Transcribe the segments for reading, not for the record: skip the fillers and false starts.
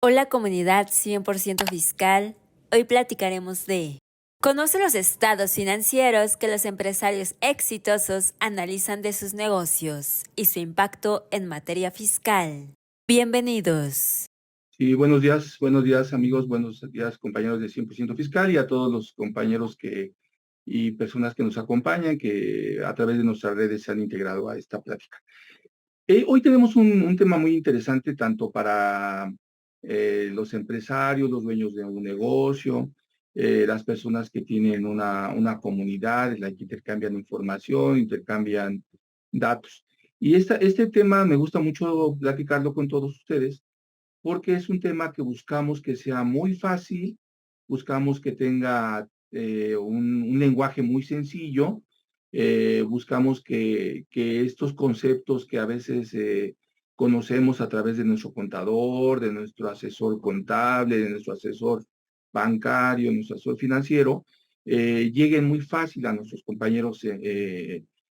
Hola comunidad 100% fiscal, hoy platicaremos de... Conoce los estados financieros que los empresarios exitosos analizan de sus negocios y su impacto en materia fiscal. Bienvenidos. Sí, buenos días amigos, buenos días compañeros de 100% Fiscal y a todos los compañeros y personas que nos acompañan, que a través de nuestras redes se han integrado a esta plática. Hoy tenemos un tema muy interesante tanto para los empresarios, los dueños de un negocio, las personas que tienen una comunidad en la que intercambian información, intercambian datos. Y este tema me gusta mucho platicarlo con todos ustedes porque es un tema que buscamos que sea muy fácil, buscamos que tenga un lenguaje muy sencillo, buscamos que estos conceptos que a veces conocemos a través de nuestro contador, de nuestro asesor contable, de nuestro asesor bancario, nuestro asesor financiero, lleguen muy fácil a nuestros compañeros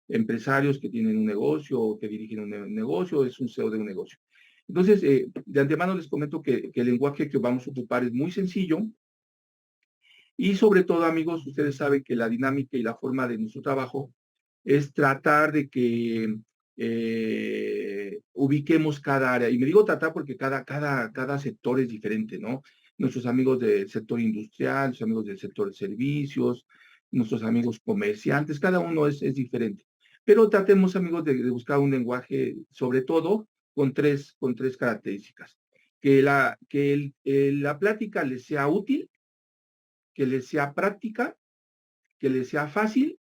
empresarios que tienen un negocio o que dirigen un negocio, es un CEO de un negocio. Entonces, de antemano les comento que el lenguaje que vamos a ocupar es muy sencillo y sobre todo, amigos, ustedes saben que la dinámica y la forma de nuestro trabajo es tratar de que ubiquemos cada área. Y me digo tratar porque cada sector es diferente, ¿no? Nuestros amigos del sector industrial, nuestros amigos del sector de servicios, nuestros amigos comerciantes, cada uno es diferente. Pero tratemos, amigos, de buscar un lenguaje, sobre todo, con tres características. Que la plática les sea útil, que les sea práctica, que les sea fácil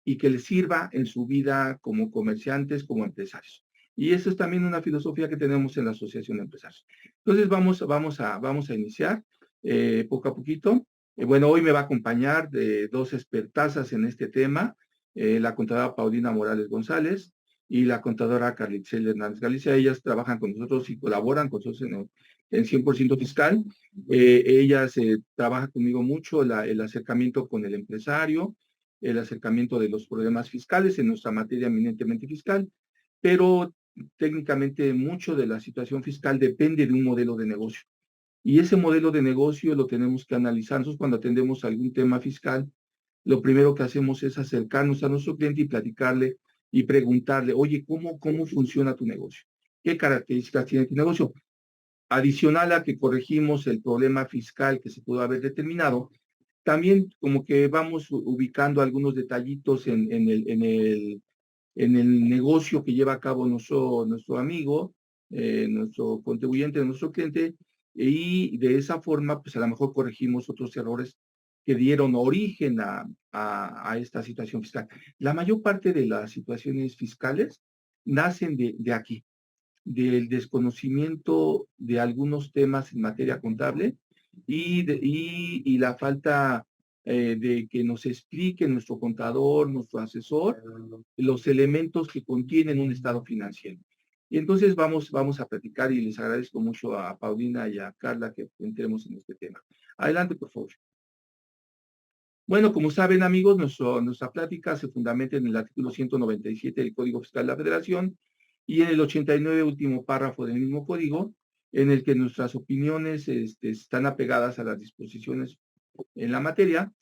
y que les sirva en su vida como comerciantes, como empresarios. Y eso es también una filosofía que tenemos en la Asociación de Empresarios. Entonces, vamos a iniciar poco a poquito. Bueno, hoy me va a acompañar dos expertazas en este tema, la contadora Paulina Morales González y la contadora Carlitzel Hernández Galicia. Ellas trabajan con nosotros y colaboran con nosotros en 100% Fiscal. Ellas trabajan conmigo mucho el acercamiento con el empresario, el acercamiento de los problemas fiscales en nuestra materia eminentemente fiscal, pero técnicamente mucho de la situación fiscal depende de un modelo de negocio. Y ese modelo de negocio lo tenemos que analizar. Nosotros cuando atendemos algún tema fiscal, lo primero que hacemos es acercarnos a nuestro cliente y platicarle y preguntarle, oye, ¿cómo funciona tu negocio? ¿Qué características tiene tu negocio? Adicional a que corregimos el problema fiscal que se pudo haber determinado, también como que vamos ubicando algunos detallitos en el negocio que lleva a cabo nuestro amigo, nuestro contribuyente, nuestro cliente, y de esa forma, pues a lo mejor corregimos otros errores que dieron origen a esta situación fiscal. La mayor parte de las situaciones fiscales nacen de aquí, del desconocimiento de algunos temas en materia contable y la falta de que nos explique nuestro contador, nuestro asesor, los elementos que contienen un estado financiero. Y entonces vamos a platicar y les agradezco mucho a Paulina y a Carla que entremos en este tema. Adelante, por favor. Bueno, como saben, amigos, nuestra plática se fundamenta en el artículo 197 del Código Fiscal de la Federación y en el 89, último párrafo del mismo código, en el que nuestras opiniones están apegadas a las disposiciones en la materia.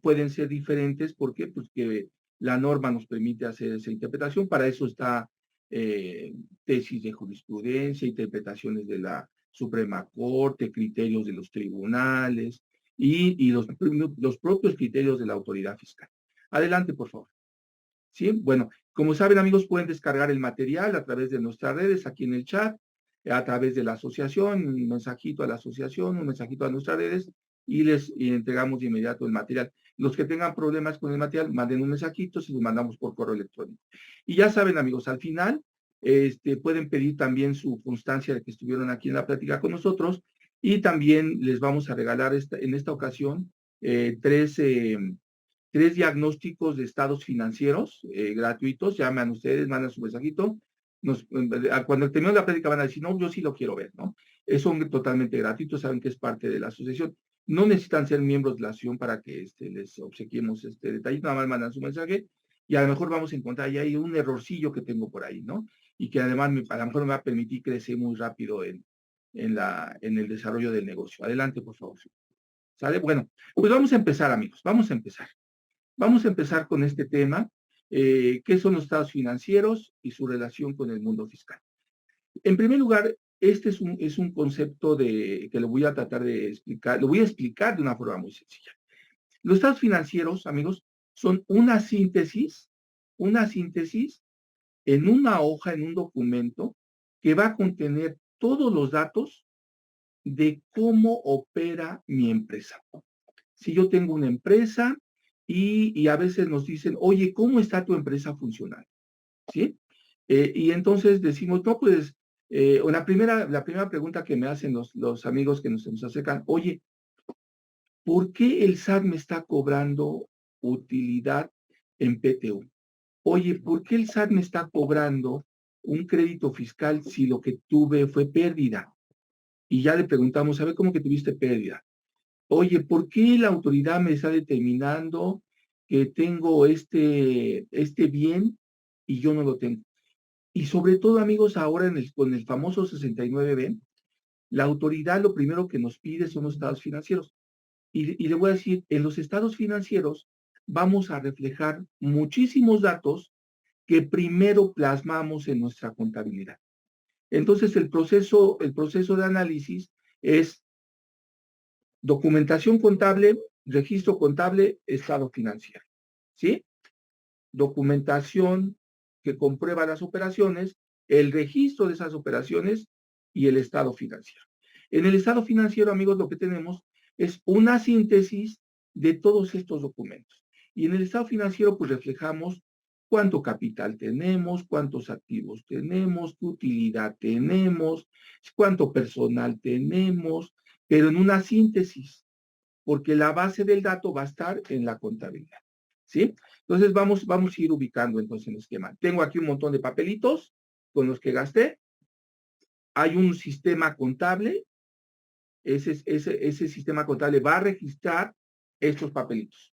Pueden ser diferentes, ¿por qué? Pues que la norma nos permite hacer esa interpretación. Para eso está tesis de jurisprudencia, interpretaciones de la Suprema Corte, criterios de los tribunales y los propios criterios de la autoridad fiscal. Adelante, por favor. ¿Sí? Bueno, como saben, amigos, pueden descargar el material a través de nuestras redes, aquí en el chat, a través de la asociación, un mensajito a la asociación, un mensajito a nuestras redes, y les entregamos de inmediato el material. Los que tengan problemas con el material, manden un mensajito, se los mandamos por correo electrónico. Y ya saben, amigos, al final pueden pedir también su constancia de que estuvieron aquí en la plática con nosotros, y también les vamos a regalar en esta ocasión tres diagnósticos de estados financieros gratuitos. Llaman ustedes, mandan su mensajito. Cuando terminemos la plática van a decir, no, yo sí lo quiero ver, ¿no? Son totalmente gratuitos, saben que es parte de la asociación. No necesitan ser miembros de la asociación para que les obsequiemos este detallito, nada más mandan su mensaje y a lo mejor vamos a encontrar ya hay un errorcillo que tengo por ahí, ¿no? Y que además a lo mejor me va a permitir crecer muy rápido en el desarrollo del negocio. Adelante, por favor. ¿Sale? Bueno, pues vamos a empezar, amigos, vamos a empezar. Vamos a empezar con este tema, ¿qué son los estados financieros y su relación con el mundo fiscal? En primer lugar, este es un concepto que lo voy a tratar de explicar, lo voy a explicar de una forma muy sencilla. Los estados financieros, amigos, son una síntesis en una hoja, en un documento, que va a contener todos los datos de cómo opera mi empresa. Si yo tengo una empresa y a veces nos dicen, oye, ¿cómo está tu empresa funcionando? ¿Sí? Y entonces decimos, no, pues, la primera pregunta que me hacen los amigos que nos acercan, oye, ¿por qué el SAT me está cobrando utilidad en PTU? Oye, ¿por qué el SAT me está cobrando un crédito fiscal si lo que tuve fue pérdida? Y ya le preguntamos, a ver, ¿cómo que tuviste pérdida? Oye, ¿por qué la autoridad me está determinando que tengo este bien y yo no lo tengo? Y sobre todo, amigos, ahora con el famoso 69B, la autoridad lo primero que nos pide son los estados financieros. Y le voy a decir, en los estados financieros vamos a reflejar muchísimos datos que primero plasmamos en nuestra contabilidad. Entonces, el proceso de análisis es documentación contable, registro contable, estado financiero. ¿Sí? Documentación que comprueba las operaciones, el registro de esas operaciones y el estado financiero. En el estado financiero, amigos, lo que tenemos es una síntesis de todos estos documentos. Y en el estado financiero, pues reflejamos cuánto capital tenemos, cuántos activos tenemos, qué utilidad tenemos, cuánto personal tenemos, pero en una síntesis, porque la base del dato va a estar en la contabilidad. ¿Sí? Entonces vamos a ir ubicando entonces el esquema. Tengo aquí un montón de papelitos con los que gasté. Hay un sistema contable. Ese sistema contable va a registrar estos papelitos.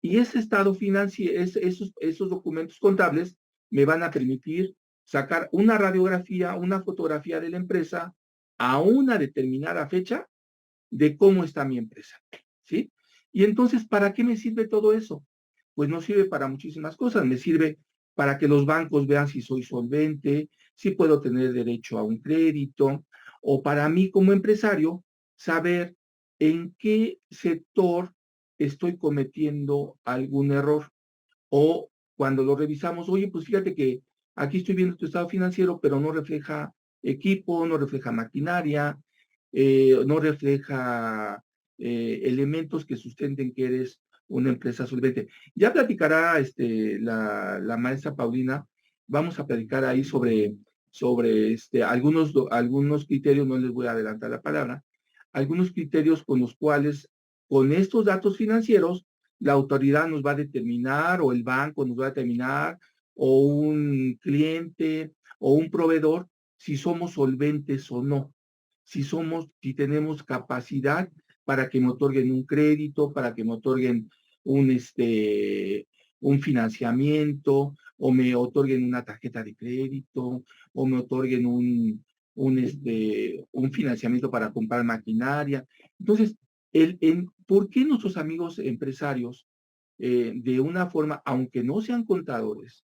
Y ese estado financiero, esos documentos contables me van a permitir sacar una radiografía, una fotografía de la empresa a una determinada fecha de cómo está mi empresa. ¿Sí? Y entonces, ¿para qué me sirve todo eso? Pues no sirve para muchísimas cosas. Me sirve para que los bancos vean si soy solvente, si puedo tener derecho a un crédito, o para mí como empresario, saber en qué sector estoy cometiendo algún error. O cuando lo revisamos, oye, pues fíjate que aquí estoy viendo tu estado financiero, pero no refleja equipo, no refleja maquinaria, no refleja elementos que sustenten que eres una empresa solvente. Ya platicará la maestra Paulina, vamos a platicar ahí sobre algunos criterios, no les voy a adelantar la palabra, algunos criterios con los cuales, con estos datos financieros, la autoridad nos va a determinar, o el banco nos va a determinar, o un cliente, o un proveedor, si somos solventes o no, si tenemos capacidad para que me otorguen un crédito, para que me otorguen un financiamiento, o me otorguen una tarjeta de crédito, o me otorguen un financiamiento para comprar maquinaria. Entonces, ¿por qué nuestros amigos empresarios, de una forma, aunque no sean contadores,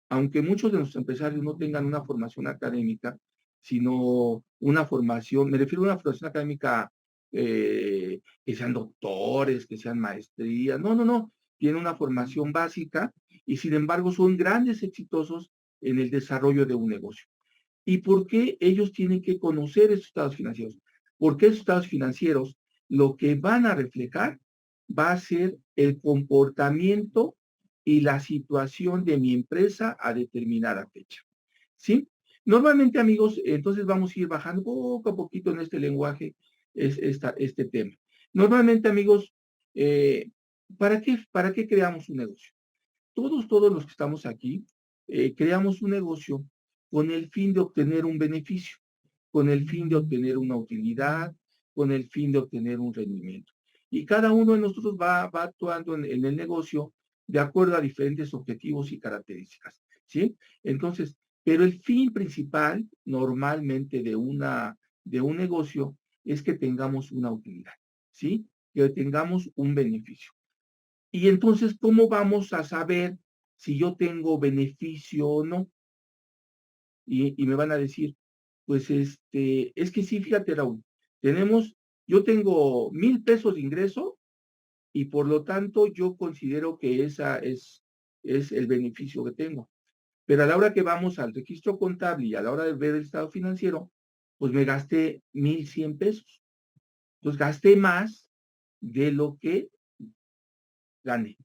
aunque muchos de nuestros empresarios no tengan una formación académica, sino una formación, me refiero a una formación académica, que sean doctores, que sean maestrías, no, tienen una formación básica y sin embargo son grandes exitosos en el desarrollo de un negocio? ¿Y por qué ellos tienen que conocer esos estados financieros? Porque esos estados financieros lo que van a reflejar va a ser el comportamiento y la situación de mi empresa a determinada fecha. ¿Sí? Normalmente, amigos, entonces vamos a ir bajando poco a poquito en este lenguaje este tema. Normalmente, amigos, ¿para qué creamos un negocio? Todos los que estamos aquí, creamos un negocio con el fin de obtener un beneficio, con el fin de obtener una utilidad, con el fin de obtener un rendimiento. Y cada uno de nosotros va actuando en el negocio de acuerdo a diferentes objetivos y características, ¿sí? Entonces, pero el fin principal normalmente de un negocio es que tengamos una utilidad, ¿sí? Que tengamos un beneficio. Y entonces, ¿cómo vamos a saber si yo tengo beneficio o no? Y me van a decir, pues, es que sí, fíjate, Raúl, tenemos, yo tengo 1,000 pesos de ingreso y por lo tanto yo considero que esa es el beneficio que tengo. Pero a la hora que vamos al registro contable y a la hora de ver el estado financiero, pues me gasté 1,100 pesos. Entonces gasté más de lo que gané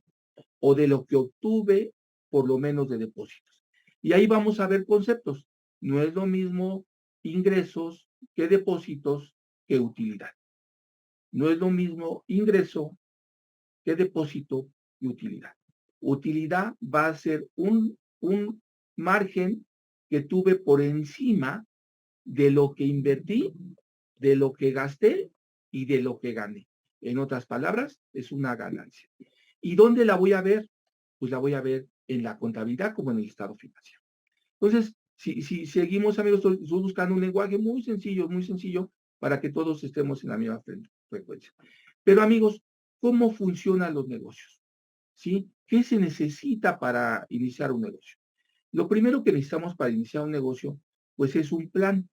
o de lo que obtuve por lo menos de depósitos. Y ahí vamos a ver conceptos. No es lo mismo ingresos que depósitos que utilidad. No es lo mismo ingreso que depósito y utilidad. Utilidad va a ser un margen que tuve por encima de lo que invertí, de lo que gasté y de lo que gané. En otras palabras, es una ganancia. ¿Y dónde la voy a ver? Pues la voy a ver en la contabilidad como en el estado financiero. Entonces, si seguimos, amigos, estoy buscando un lenguaje muy sencillo, para que todos estemos en la misma frecuencia. Pero, amigos, ¿cómo funcionan los negocios? ¿Sí? ¿Qué se necesita para iniciar un negocio? Lo primero que necesitamos para iniciar un negocio, pues es un plan.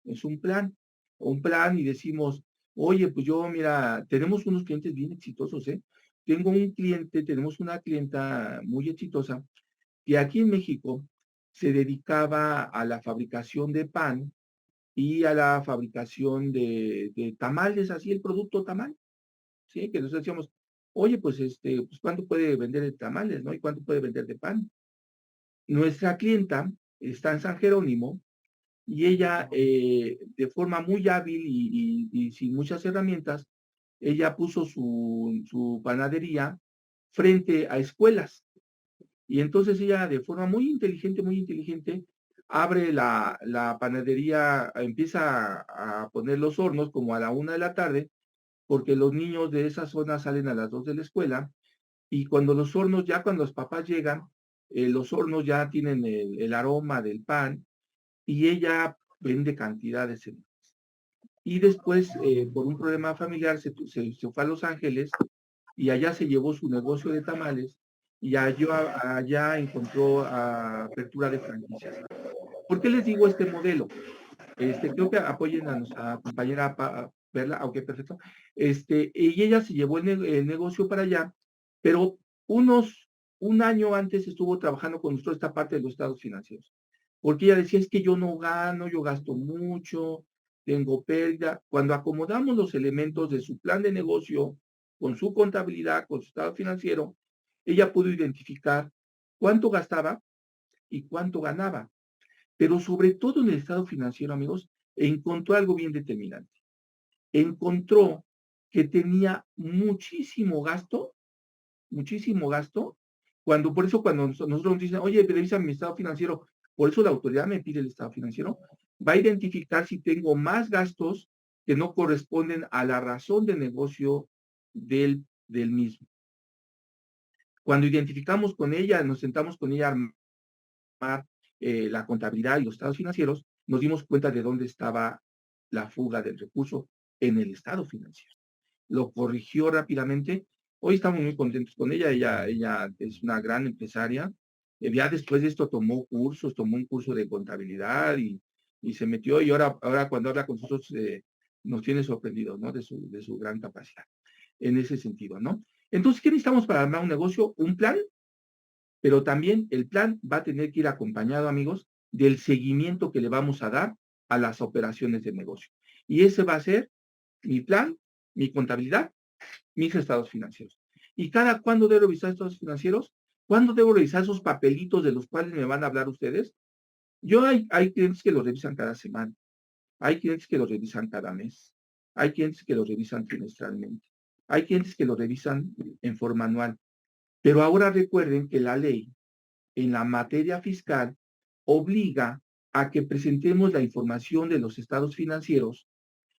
Es un plan y decimos, oye, pues yo, mira, tenemos unos clientes bien exitosos, ¿eh? Tenemos una clienta muy exitosa que aquí en México se dedicaba a la fabricación de pan y a la fabricación de tamales, así el producto tamal, ¿sí? Que nosotros decíamos, oye, pues pues ¿cuánto puede vender de tamales, no? ¿Y cuánto puede vender de pan? Nuestra clienta está en San Jerónimo y ella, de forma muy hábil y sin muchas herramientas, ella puso su panadería frente a escuelas. Y entonces ella, de forma muy inteligente, abre la panadería, empieza a poner los hornos como a la 1 de la tarde, porque los niños de esa zona salen a las 2 de la escuela, y cuando los hornos, ya cuando los papás llegan, los hornos ya tienen el aroma del pan, y ella vende cantidades enormes. Y después, por un problema familiar, se fue a Los Ángeles y allá se llevó su negocio de tamales y allá encontró apertura de franquicias. ¿Por qué les digo este modelo? Creo que apoyen a nuestra compañera Perla, aunque perfecto. Y ella se llevó el negocio para allá, pero un año antes estuvo trabajando con nosotros esta parte de los estados financieros. Porque ella decía, es que yo no gano, yo gasto mucho, tengo pérdida. Cuando acomodamos los elementos de su plan de negocio con su contabilidad, con su estado financiero, ella pudo identificar cuánto gastaba y cuánto ganaba. Pero sobre todo en el estado financiero, amigos, encontró algo bien determinante. Encontró que tenía muchísimo gasto, por eso cuando nosotros nos dicen, oye, revisa mi estado financiero, por eso la autoridad me pide el estado financiero, va a identificar si tengo más gastos que no corresponden a la razón de negocio del mismo. Cuando identificamos con ella, nos sentamos con ella a la contabilidad y los estados financieros, nos dimos cuenta de dónde estaba la fuga del recurso en el estado financiero. Lo corrigió rápidamente. Hoy estamos muy contentos con ella. Ella es una gran empresaria. Ya después de esto tomó un curso de contabilidad y se metió y ahora cuando habla con nosotros nos tiene sorprendidos, ¿no? De su gran capacidad en ese sentido, ¿no? Entonces, ¿qué necesitamos para armar un negocio? Un plan, pero también el plan va a tener que ir acompañado, amigos, del seguimiento que le vamos a dar a las operaciones de negocio. Y ese va a ser mi plan, mi contabilidad, mis estados financieros. ¿Y cuándo debo revisar estados financieros? ¿Cuándo debo revisar esos papelitos de los cuales me van a hablar ustedes? Hay clientes que los revisan cada semana, hay clientes que los revisan cada mes, hay clientes que los revisan trimestralmente, hay clientes que los revisan en forma anual. Pero ahora recuerden que la ley en la materia fiscal obliga a que presentemos la información de los estados financieros,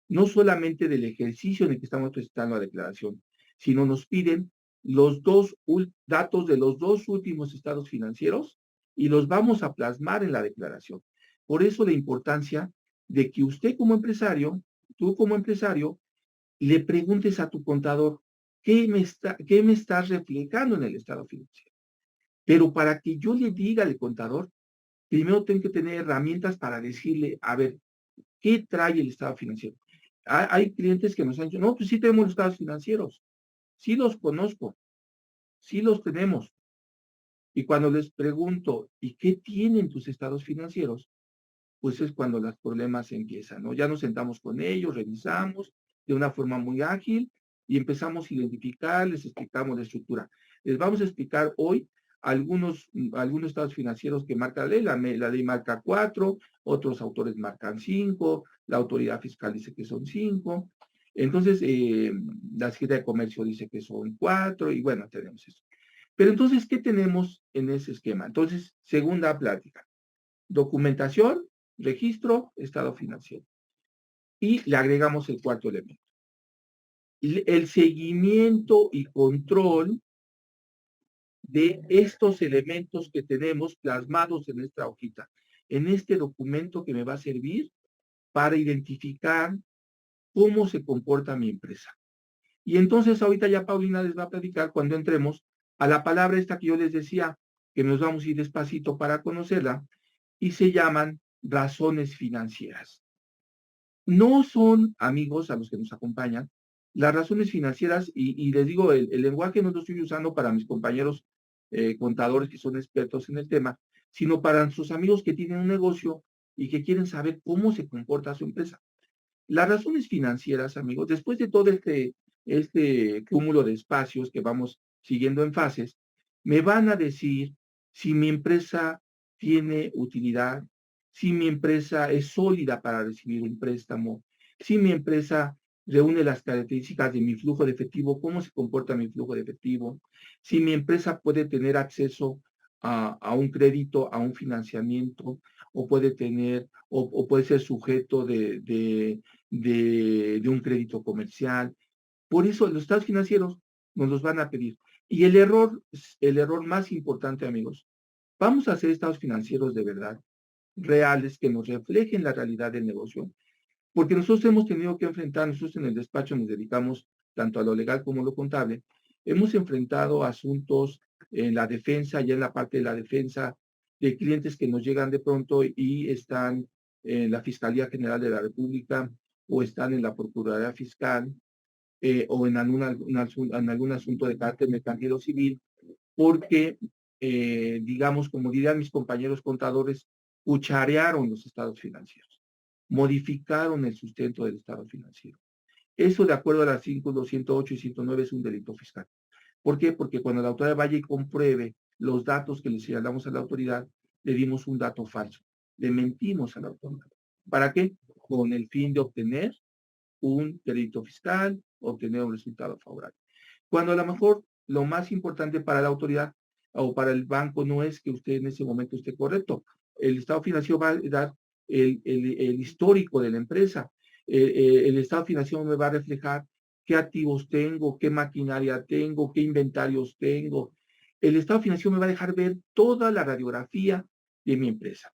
no solamente del ejercicio en el que estamos presentando la declaración, sino nos piden los datos de los 2 últimos estados financieros y los vamos a plasmar en la declaración. Por eso la importancia de que usted como empresario, tú como empresario, le preguntes a tu contador, qué me estás reflejando en el estado financiero? Pero para que yo le diga al contador, primero tengo que tener herramientas para decirle, a ver, ¿qué trae el estado financiero? Hay clientes que nos han dicho, no, pues sí tenemos los estados financieros, sí los conozco, sí los tenemos. Y cuando les pregunto, ¿y qué tienen tus estados financieros? Pues es cuando los problemas empiezan, ¿no? Ya nos sentamos con ellos, revisamos de una forma muy ágil y empezamos a identificar, les explicamos la estructura. Les vamos a explicar hoy algunos estados financieros que marca la ley marca 4, otros autores marcan 5, la autoridad fiscal dice que son 5, entonces la Secretaría de Comercio dice que son 4 y bueno, tenemos eso. Pero entonces, ¿qué tenemos en ese esquema? Entonces, segunda plática. Documentación, registro, estado financiero. Y le agregamos el cuarto elemento. El seguimiento y control de estos elementos que tenemos plasmados en esta hojita, en este documento que me va a servir para identificar cómo se comporta mi empresa. Y entonces ahorita ya Paulina les va a platicar cuando entremos a la palabra esta que yo les decía, que nos vamos a ir despacito para conocerla, y se llaman razones financieras. No son, amigos, a los que nos acompañan, las razones financieras, y les digo, el lenguaje no lo estoy usando para mis compañeros contadores que son expertos en el tema, sino para sus amigos que tienen un negocio y que quieren saber cómo se comporta su empresa. Las razones financieras, amigos, después de todo este cúmulo de espacios que vamos siguiendo en fases, me van a decir si mi empresa tiene utilidad, si mi empresa es sólida para recibir un préstamo, si mi empresa reúne las características de mi flujo de efectivo, cómo se comporta mi flujo de efectivo, si mi empresa puede tener acceso a un crédito, a un financiamiento, o puede tener, o puede ser sujeto de un crédito comercial. Por eso los estados financieros nos los van a pedir. Y el error más importante, amigos, vamos a hacer estados financieros de verdad, reales, que nos reflejen la realidad del negocio, porque nosotros hemos tenido que enfrentar, nosotros en el despacho nos dedicamos tanto a lo legal como a lo contable, hemos enfrentado asuntos en la defensa, ya en la parte de la defensa, de clientes que nos llegan de pronto y están en la Fiscalía General de la República o están en la Procuraduría Fiscal o en algún asunto de carácter mercantil o civil, porque, digamos, como dirían mis compañeros contadores, cucharearon los estados financieros, modificaron el sustento del estado financiero. Eso, de acuerdo a las 108 y 109, es un delito fiscal. ¿Por qué? Porque cuando la autoridad vaya y compruebe los datos que le señalamos a la autoridad, le dimos un dato falso, le mentimos a la autoridad. ¿Para qué? Con el fin de obtener un crédito fiscal, obtener un resultado favorable. Cuando a lo mejor lo más importante para la autoridad o para el banco no es que usted en ese momento esté correcto. El estado financiero va a dar el histórico de la empresa. El estado financiero me va a reflejar qué activos tengo, qué maquinaria tengo, qué inventarios tengo. El estado financiero me va a dejar ver toda la radiografía de mi empresa.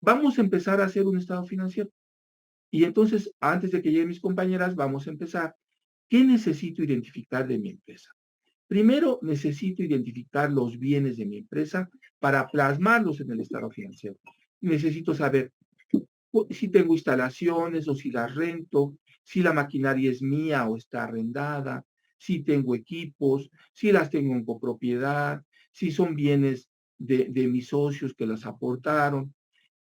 Vamos a empezar a hacer un estado financiero. Y entonces, antes de que lleguen mis compañeras, vamos a empezar. ¿Qué necesito identificar de mi empresa? Primero, necesito identificar los bienes de mi empresa para plasmarlos en el estado financiero. Necesito saber si tengo instalaciones o si las rento, si la maquinaria es mía o está arrendada, si tengo equipos, si las tengo en copropiedad, si son bienes de mis socios que las aportaron.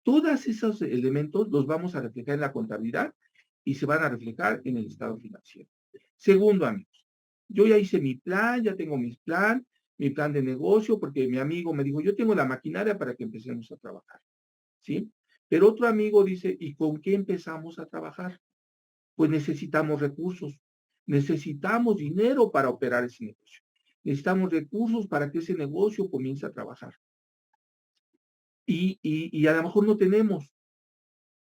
Todos esos elementos los vamos a reflejar en la contabilidad y se van a reflejar en el estado financiero. Segundo, amigos, yo ya hice mi plan, ya tengo mi plan de negocio, porque mi amigo me dijo, yo tengo la maquinaria para que empecemos a trabajar, ¿sí? Pero otro amigo dice, ¿y con qué empezamos a trabajar? Pues necesitamos recursos, necesitamos dinero para operar ese negocio, necesitamos recursos para que ese negocio comience a trabajar. Y a lo mejor no tenemos,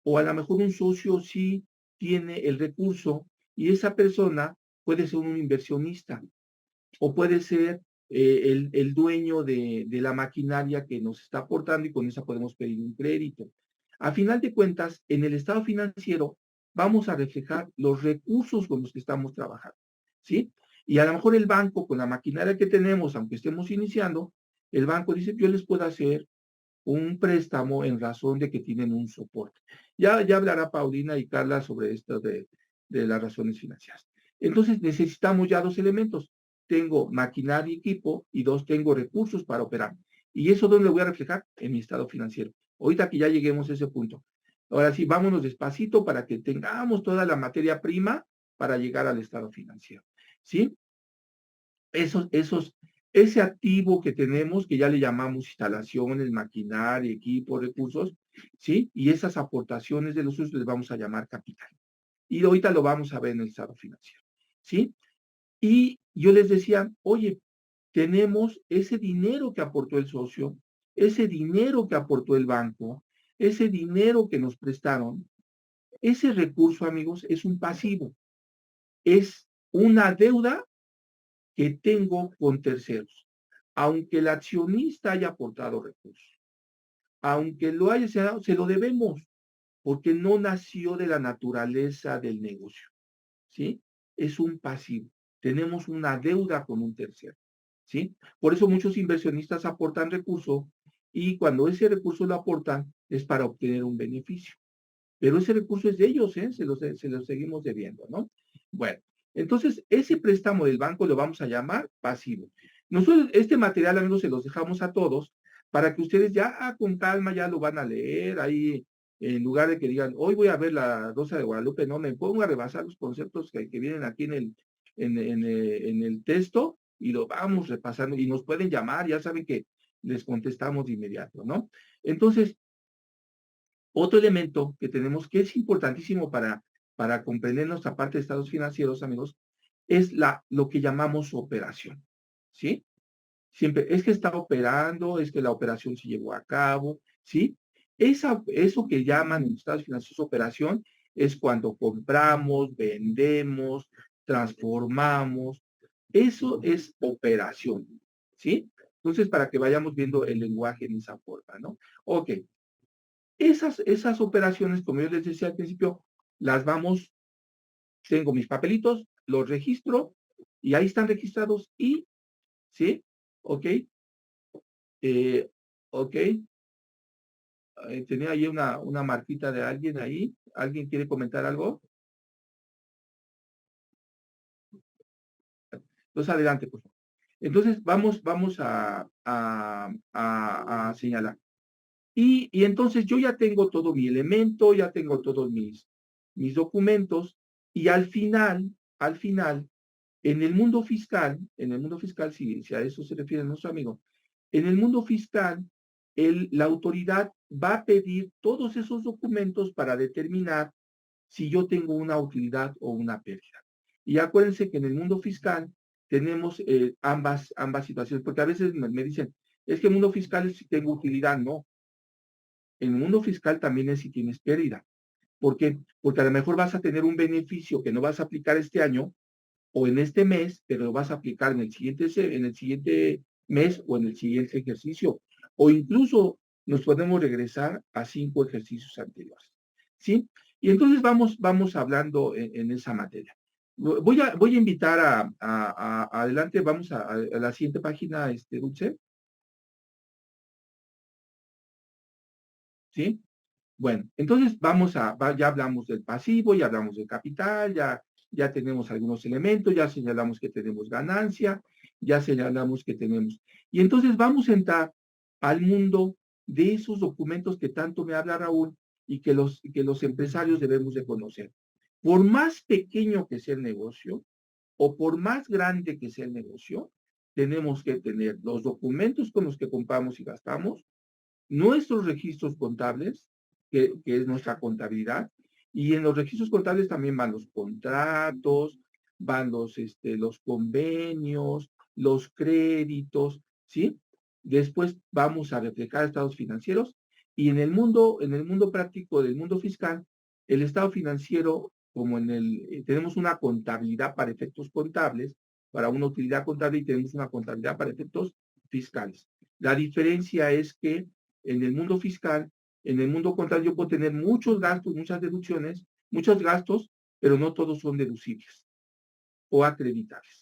o a lo mejor un socio sí tiene el recurso y esa persona puede ser un inversionista o puede ser el dueño de la maquinaria que nos está aportando y con esa podemos pedir un crédito. A final de cuentas, en el estado financiero vamos a reflejar los recursos con los que estamos trabajando, ¿sí? Y a lo mejor el banco, con la maquinaria que tenemos, aunque estemos iniciando, el banco dice, yo les puedo hacer un préstamo en razón de que tienen un soporte. Ya hablará Paulina y Carla sobre esto de las razones financieras. Entonces, necesitamos ya dos elementos. Tengo maquinaria y equipo, y dos, tengo recursos para operar. ¿Y eso dónde lo voy a reflejar? En mi estado financiero. Ahorita que ya lleguemos a ese punto. Ahora sí, vámonos despacito para que tengamos toda la materia prima para llegar al estado financiero. ¿Sí? Ese activo que tenemos, que ya le llamamos instalaciones, maquinaria, equipo, recursos, ¿sí? Y esas aportaciones de los usuarios les vamos a llamar capital. Y ahorita lo vamos a ver en el estado financiero, ¿sí? Y yo les decía, oye, tenemos ese dinero que aportó el socio, ese dinero que aportó el banco, ese dinero que nos prestaron. Ese recurso, amigos, es un pasivo, es una deuda que tengo con terceros. Aunque el accionista haya aportado recursos, aunque lo haya dado, se lo debemos, porque no nació de la naturaleza del negocio, ¿sí? Es un pasivo. Tenemos una deuda con un tercero, ¿sí? Por eso muchos inversionistas aportan recursos y cuando ese recurso lo aportan es para obtener un beneficio. Pero ese recurso es de ellos, ¿eh? Se los seguimos debiendo, ¿no? Bueno, entonces ese préstamo del banco lo vamos a llamar pasivo. Nosotros este material, amigos, se los dejamos a todos para que ustedes ya con calma ya lo van a leer ahí, en lugar de que digan, hoy voy a ver la Rosa de Guadalupe, no, me pongo a rebasar los conceptos que vienen aquí en el texto y lo vamos repasando y nos pueden llamar, ya saben que les contestamos de inmediato, ¿no? Entonces, otro elemento que tenemos que es importantísimo para comprender nuestra parte de estados financieros, amigos, es lo que llamamos operación, ¿sí? Siempre, es que está operando, es que la operación se llevó a cabo, ¿sí? Eso que llaman en estados financieros operación es cuando compramos, vendemos, transformamos, eso es operación, ¿sí? Entonces, para que vayamos viendo el lenguaje en esa forma, ¿no? Ok, esas operaciones, como yo les decía al principio, tengo mis papelitos, los registro y ahí están registrados y, ¿sí? ¿Ok? Eh, ¿Ok? Tenía ahí una marquita de alguien ahí. ¿Alguien quiere comentar algo? Entonces, adelante, por favor. Entonces, vamos a señalar. Y entonces yo ya tengo todo mi elemento, ya tengo todos mis documentos y al final, en el mundo fiscal, si a eso se refiere nuestro amigo, en el mundo fiscal, la autoridad va a pedir todos esos documentos para determinar si yo tengo una utilidad o una pérdida. Y acuérdense que en el mundo fiscal tenemos ambas situaciones, porque a veces me dicen, es que el mundo fiscal es si tengo utilidad, no. En el mundo fiscal también es si tienes pérdida. ¿Por qué? Porque a lo mejor vas a tener un beneficio que no vas a aplicar este año o en este mes, pero lo vas a aplicar en el siguiente mes o en el siguiente ejercicio. O incluso nos podemos regresar a 5 ejercicios anteriores. ¿Sí? Y entonces vamos hablando en esa materia. Voy a invitar adelante, vamos a la siguiente página, Dulce. ¿Sí? Bueno, entonces ya hablamos del pasivo, ya hablamos del capital, ya tenemos algunos elementos, ya señalamos que tenemos ganancia, ya señalamos que tenemos. Y entonces vamos a entrar al mundo de esos documentos que tanto me habla Raúl y que los empresarios debemos de conocer. Por más pequeño que sea el negocio o por más grande que sea el negocio, tenemos que tener los documentos con los que compramos y gastamos, nuestros registros contables, que es nuestra contabilidad, y en los registros contables también van los contratos, van los convenios, los créditos, ¿sí? Después vamos a reflejar estados financieros y en el mundo práctico del mundo fiscal, el estado financiero, como tenemos una contabilidad para efectos contables, para una utilidad contable y tenemos una contabilidad para efectos fiscales. La diferencia es que en el mundo fiscal En el mundo contable yo puedo tener muchos gastos, muchas deducciones, muchos gastos, pero no todos son deducibles o acreditables.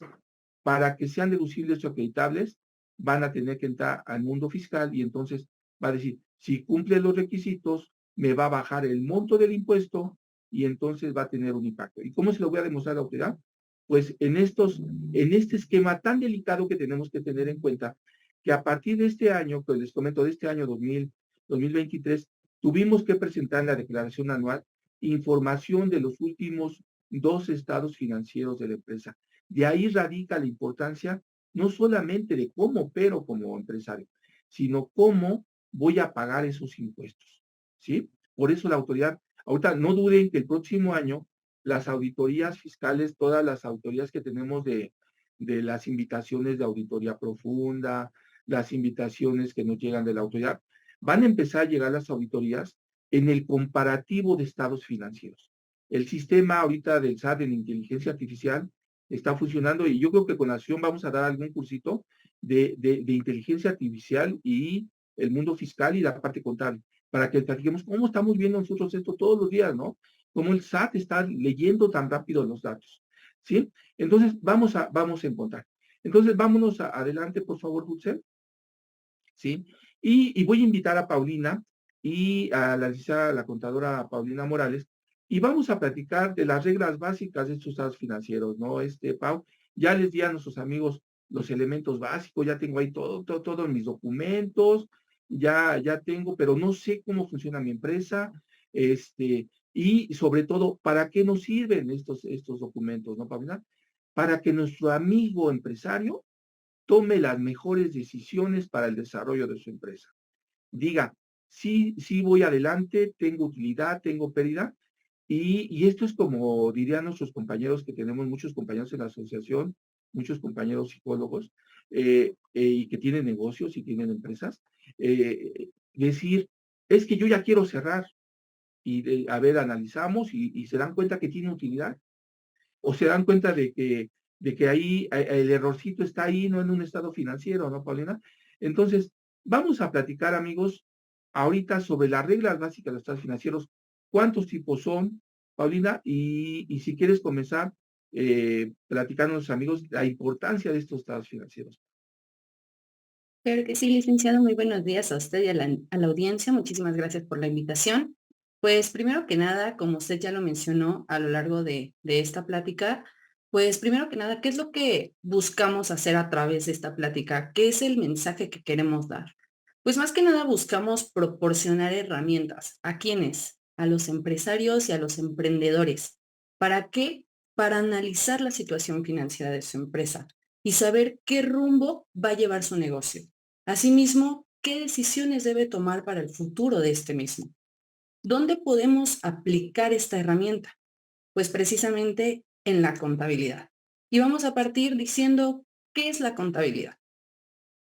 Para que sean deducibles o acreditables, van a tener que entrar al mundo fiscal y entonces va a decir, si cumple los requisitos, me va a bajar el monto del impuesto y entonces va a tener un impacto. ¿Y cómo se lo voy a demostrar a la autoridad? Pues en este esquema tan delicado que tenemos que tener en cuenta, que a partir de este año, pues les comento, de este año 2023, tuvimos que presentar en la declaración anual información de los últimos 2 estados financieros de la empresa. De ahí radica la importancia no solamente de cómo opero como empresario, sino cómo voy a pagar esos impuestos, ¿sí? Por eso la autoridad, ahorita no duden que el próximo año las auditorías fiscales, todas las auditorías que tenemos de las invitaciones de auditoría profunda, las invitaciones que nos llegan de la autoridad, van a empezar a llegar las auditorías en el comparativo de estados financieros. El sistema ahorita del SAT en inteligencia artificial está funcionando y yo creo que con la acción vamos a dar algún cursito de inteligencia artificial y el mundo fiscal y la parte contable, para que platiquemos cómo estamos viendo nosotros esto todos los días, ¿no? Cómo el SAT está leyendo tan rápido los datos, ¿sí? Entonces, vamos a encontrar. Entonces, vámonos adelante, por favor, Dulce, ¿sí? Y voy a invitar a Paulina y a la licenciada, la contadora Paulina Morales, y vamos a platicar de las reglas básicas de estos estados financieros, ¿no? Pau, ya les di a nuestros amigos los elementos básicos, ya tengo ahí todo en mis documentos, ya tengo, pero no sé cómo funciona mi empresa, y sobre todo, ¿para qué nos sirven estos documentos, no, Paulina? Para que nuestro amigo empresario tome las mejores decisiones para el desarrollo de su empresa. Diga, sí, sí voy adelante, tengo utilidad, tengo pérdida. Y esto es como dirían nuestros compañeros, que tenemos muchos compañeros en la asociación, muchos compañeros psicólogos, y que tienen negocios y tienen empresas, decir, es que yo ya quiero cerrar. Y a ver, analizamos y se dan cuenta que tiene utilidad o se dan cuenta de que ahí el errorcito está ahí, no en un estado financiero, ¿no, Paulina? Entonces, vamos a platicar, amigos, ahorita sobre las reglas básicas de los estados financieros. ¿Cuántos tipos son, Paulina? Y si quieres comenzar, platicándonos, amigos, la importancia de estos estados financieros. Claro que sí, licenciado. Muy buenos días a usted y a la audiencia. Muchísimas gracias por la invitación. Pues primero que nada, como usted ya lo mencionó a lo largo de esta plática, pues primero que nada, ¿qué es lo que buscamos hacer a través de esta plática? ¿Qué es el mensaje que queremos dar? Pues más que nada buscamos proporcionar herramientas. ¿A quiénes? A los empresarios y a los emprendedores. ¿Para qué? Para analizar la situación financiera de su empresa y saber qué rumbo va a llevar su negocio. Asimismo, ¿qué decisiones debe tomar para el futuro de este mismo? ¿Dónde podemos aplicar esta herramienta? Pues precisamente en la contabilidad. Y vamos a partir diciendo, ¿qué es la contabilidad?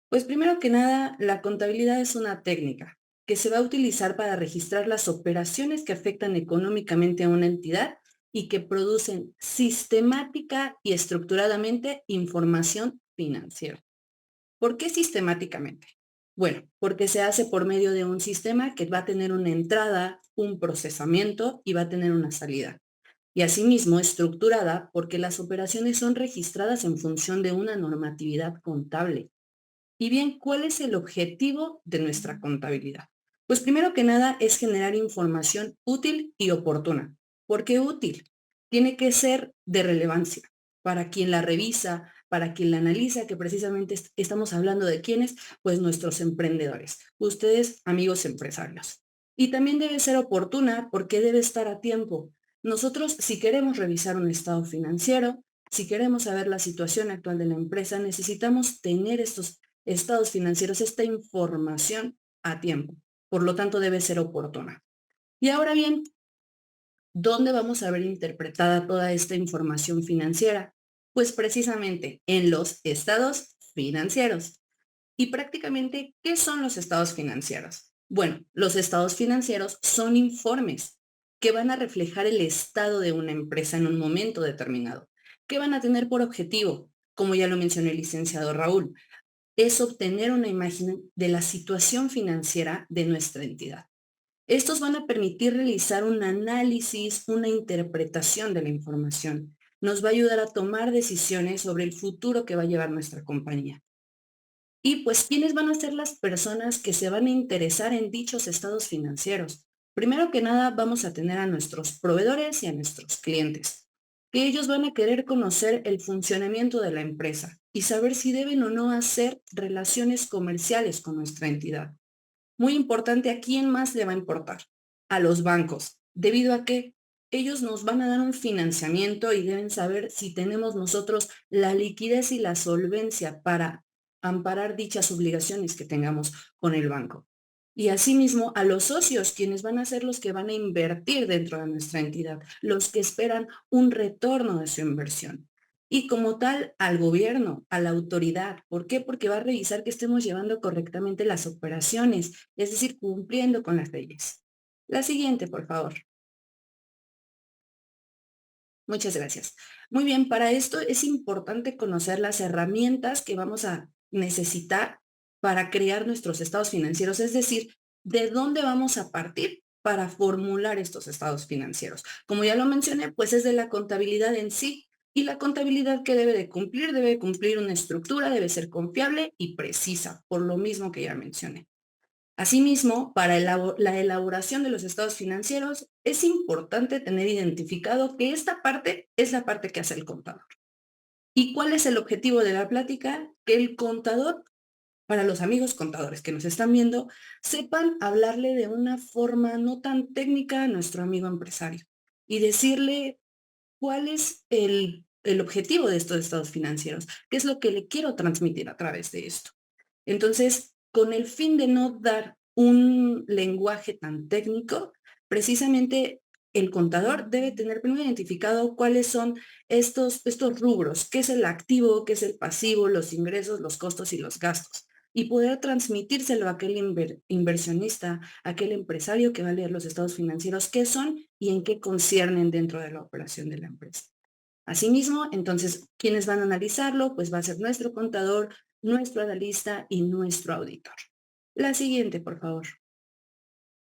Pues primero que nada, la contabilidad es una técnica que se va a utilizar para registrar las operaciones que afectan económicamente a una entidad y que producen sistemática y estructuradamente información financiera. ¿Por qué sistemáticamente? Bueno, porque se hace por medio de un sistema que va a tener una entrada, un procesamiento y va a tener una salida. Y asimismo estructurada porque las operaciones son registradas en función de una normatividad contable. Y bien, ¿cuál es el objetivo de nuestra contabilidad? Pues primero que nada es generar información útil y oportuna. ¿Por qué útil? Tiene que ser de relevancia para quien la revisa, para quien la analiza, que precisamente estamos hablando de quiénes, pues nuestros emprendedores, ustedes amigos empresarios. Y también debe ser oportuna porque debe estar a tiempo. Nosotros, si queremos revisar un estado financiero, si queremos saber la situación actual de la empresa, necesitamos tener estos estados financieros, esta información a tiempo. Por lo tanto, debe ser oportuna. Y ahora bien, ¿dónde vamos a ver interpretada toda esta información financiera? Pues precisamente en los estados financieros. Y prácticamente, ¿qué son los estados financieros? Bueno, los estados financieros son informes que van a reflejar el estado de una empresa en un momento determinado, que van a tener por objetivo, como ya lo mencionó el licenciado Raúl, es obtener una imagen de la situación financiera de nuestra entidad. Estos van a permitir realizar un análisis, una interpretación de la información. Nos va a ayudar a tomar decisiones sobre el futuro que va a llevar nuestra compañía. Y pues, ¿quiénes van a ser las personas que se van a interesar en dichos estados financieros? Primero que nada, vamos a tener a nuestros proveedores y a nuestros clientes, que ellos van a querer conocer el funcionamiento de la empresa y saber si deben o no hacer relaciones comerciales con nuestra entidad. Muy importante, ¿a quién más le va a importar? A los bancos, debido a que ellos nos van a dar un financiamiento y deben saber si tenemos nosotros la liquidez y la solvencia para amparar dichas obligaciones que tengamos con el banco. Y asimismo, a los socios, quienes van a ser los que van a invertir dentro de nuestra entidad, los que esperan un retorno de su inversión. Y como tal, al gobierno, a la autoridad. ¿Por qué? Porque va a revisar que estemos llevando correctamente las operaciones, es decir, cumpliendo con las leyes. La siguiente, por favor. Muchas gracias. Muy bien, para esto es importante conocer las herramientas que vamos a necesitar para crear nuestros estados financieros, es decir, de dónde vamos a partir para formular estos estados financieros. Como ya lo mencioné, pues es de la contabilidad en sí, y la contabilidad que debe de cumplir una estructura, debe ser confiable y precisa, por lo mismo que ya mencioné. Asimismo, para la elaboración de los estados financieros, es importante tener identificado que esta parte es la parte que hace el contador. ¿Y cuál es el objetivo de la plática? Que el contador, para los amigos contadores que nos están viendo, sepan hablarle de una forma no tan técnica a nuestro amigo empresario y decirle cuál es el objetivo de estos estados financieros, qué es lo que le quiero transmitir a través de esto. Entonces, con el fin de no dar un lenguaje tan técnico, precisamente el contador debe tener primero identificado cuáles son estos rubros, qué es el activo, qué es el pasivo, los ingresos, los costos y los gastos, y poder transmitírselo a aquel inversionista, a aquel empresario que va a leer los estados financieros, qué son y en qué conciernen dentro de la operación de la empresa. Asimismo, entonces, ¿quiénes van a analizarlo? Pues va a ser nuestro contador, nuestro analista y nuestro auditor. La siguiente, por favor.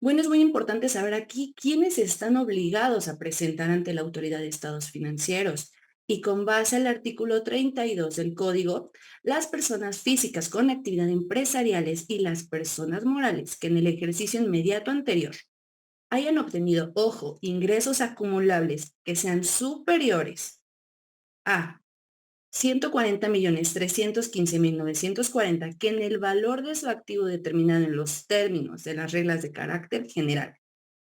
Bueno, es muy importante saber aquí quiénes están obligados a presentar ante la autoridad de estados financieros. Y con base al artículo 32 del Código, las personas físicas con actividad empresariales y las personas morales que en el ejercicio inmediato anterior hayan obtenido, ojo, ingresos acumulables que sean superiores a 140.315.940, que en el valor de su activo determinado en los términos de las reglas de carácter general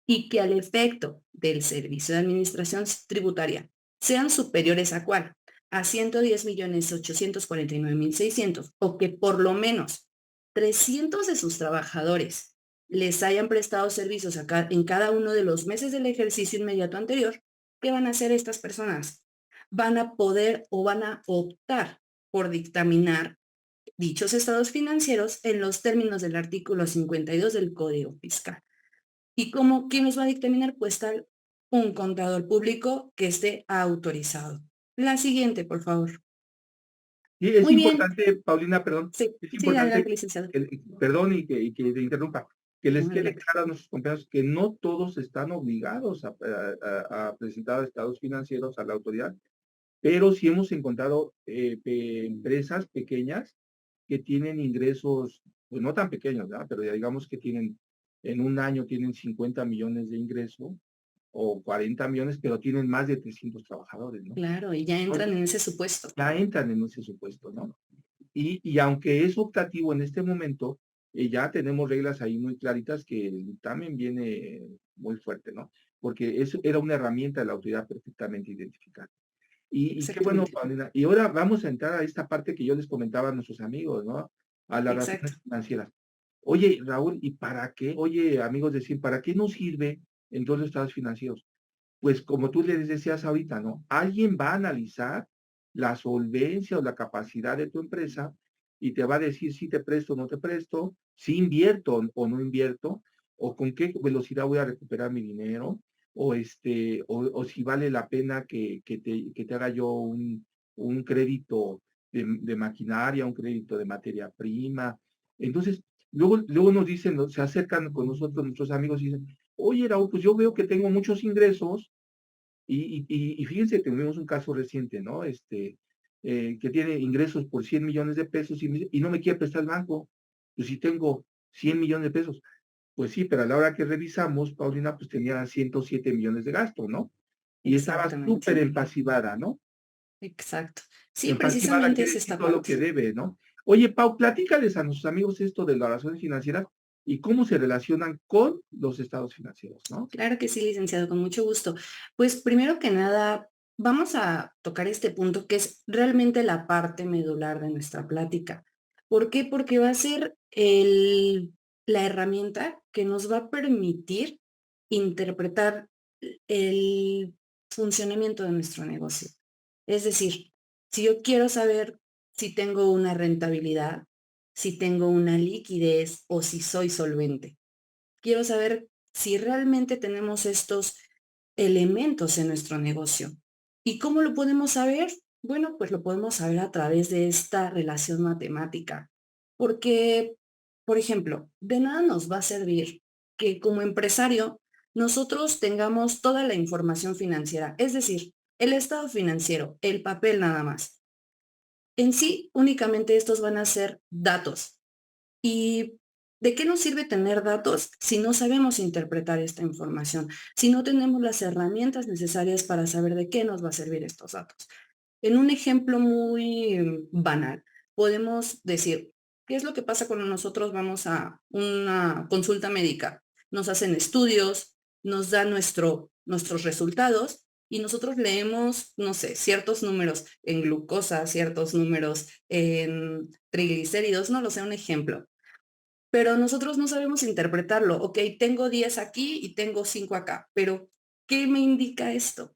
y que al efecto del servicio de administración tributaria sean superiores a cuál, a 110.849.600, o que por lo menos 300 de sus trabajadores les hayan prestado servicios en cada uno de los meses del ejercicio inmediato anterior. ¿Qué van a hacer estas personas? Van a poder o van a optar por dictaminar dichos estados financieros en los términos del artículo 52 del Código Fiscal. ¿Y quién los va a dictaminar? Pues tal un contador público que esté autorizado. La siguiente, por favor. Y es Muy bien. importante, Paulina, perdón, Sí, es sí, importante, adelante, licenciado. perdón y que te interrumpa, que les No, quede adelante. claro a nuestros compañeros que no todos están obligados a presentar estados financieros a la autoridad, pero sí hemos encontrado empresas pequeñas que tienen ingresos, pues no tan pequeños, ¿verdad? Pero ya digamos que en un año tienen 50 millones de ingreso o 40 millones, pero tienen más de 300 trabajadores, ¿no? Claro, y ya entran Entonces, en ese supuesto. ya entran en ese supuesto, ¿no? Y aunque es optativo en este momento, ya tenemos reglas ahí muy claritas que el dictamen viene muy fuerte, ¿no? Porque eso era una herramienta de la autoridad perfectamente identificada. Y qué bueno, Exactamente. Paulina. Y ahora vamos a entrar a esta parte que yo les comentaba a nuestros amigos, ¿no? A las Exacto. relaciones financieras. Oye, Raúl, ¿y para qué? Oye, amigos, decir, ¿para qué nos sirve entonces los estados financieros? Pues como tú les decías ahorita, ¿no? Alguien va a analizar la solvencia o la capacidad de tu empresa y te va a decir si te presto o no te presto, si invierto o no invierto, o con qué velocidad voy a recuperar mi dinero, o si vale la pena que te haga yo un crédito de maquinaria, un crédito de materia prima. Entonces, luego nos dicen, se acercan con nosotros, nuestros amigos, y dicen, oye, Raúl, pues yo veo que tengo muchos ingresos y fíjense, tuvimos un caso reciente, ¿no? Que tiene ingresos por 100 millones de pesos y no me quiere prestar el banco. Pues si tengo 100 millones de pesos. Pues sí, pero a la hora que revisamos, Paulina, pues tenía 107 millones de gasto, ¿no? Y estaba súper Exactamente, empasivada, ¿no? exacto. Sí, Empasivada precisamente quiere es decir esta todo lo parte. que debe, ¿no? Oye, Pau, platícales a nuestros amigos esto de las razones financieras y cómo se relacionan con los estados financieros, ¿no? Claro que sí, licenciado, con mucho gusto. Pues primero que nada, vamos a tocar este punto que es realmente la parte medular de nuestra plática. ¿Por qué? Porque va a ser la herramienta que nos va a permitir interpretar el funcionamiento de nuestro negocio. Es decir, si yo quiero saber si tengo una rentabilidad, si tengo una liquidez o si soy solvente. Quiero saber si realmente tenemos estos elementos en nuestro negocio. ¿Y cómo lo podemos saber? Bueno, pues lo podemos saber a través de esta relación matemática. Porque, por ejemplo, de nada nos va a servir que como empresario nosotros tengamos toda la información financiera, es decir, el estado financiero, el papel nada más. En sí, únicamente estos van a ser datos. ¿Y de qué nos sirve tener datos si no sabemos interpretar esta información? Si no tenemos las herramientas necesarias para saber de qué nos va a servir estos datos. En un ejemplo muy banal, podemos decir, ¿qué es lo que pasa cuando nosotros vamos a una consulta médica? Nos hacen estudios, nos dan nuestros resultados y nosotros leemos, no sé, ciertos números en glucosa, ciertos números en triglicéridos, no lo sé, un ejemplo, pero nosotros no sabemos interpretarlo. Ok, tengo 10 aquí y tengo 5 acá, pero ¿qué me indica esto?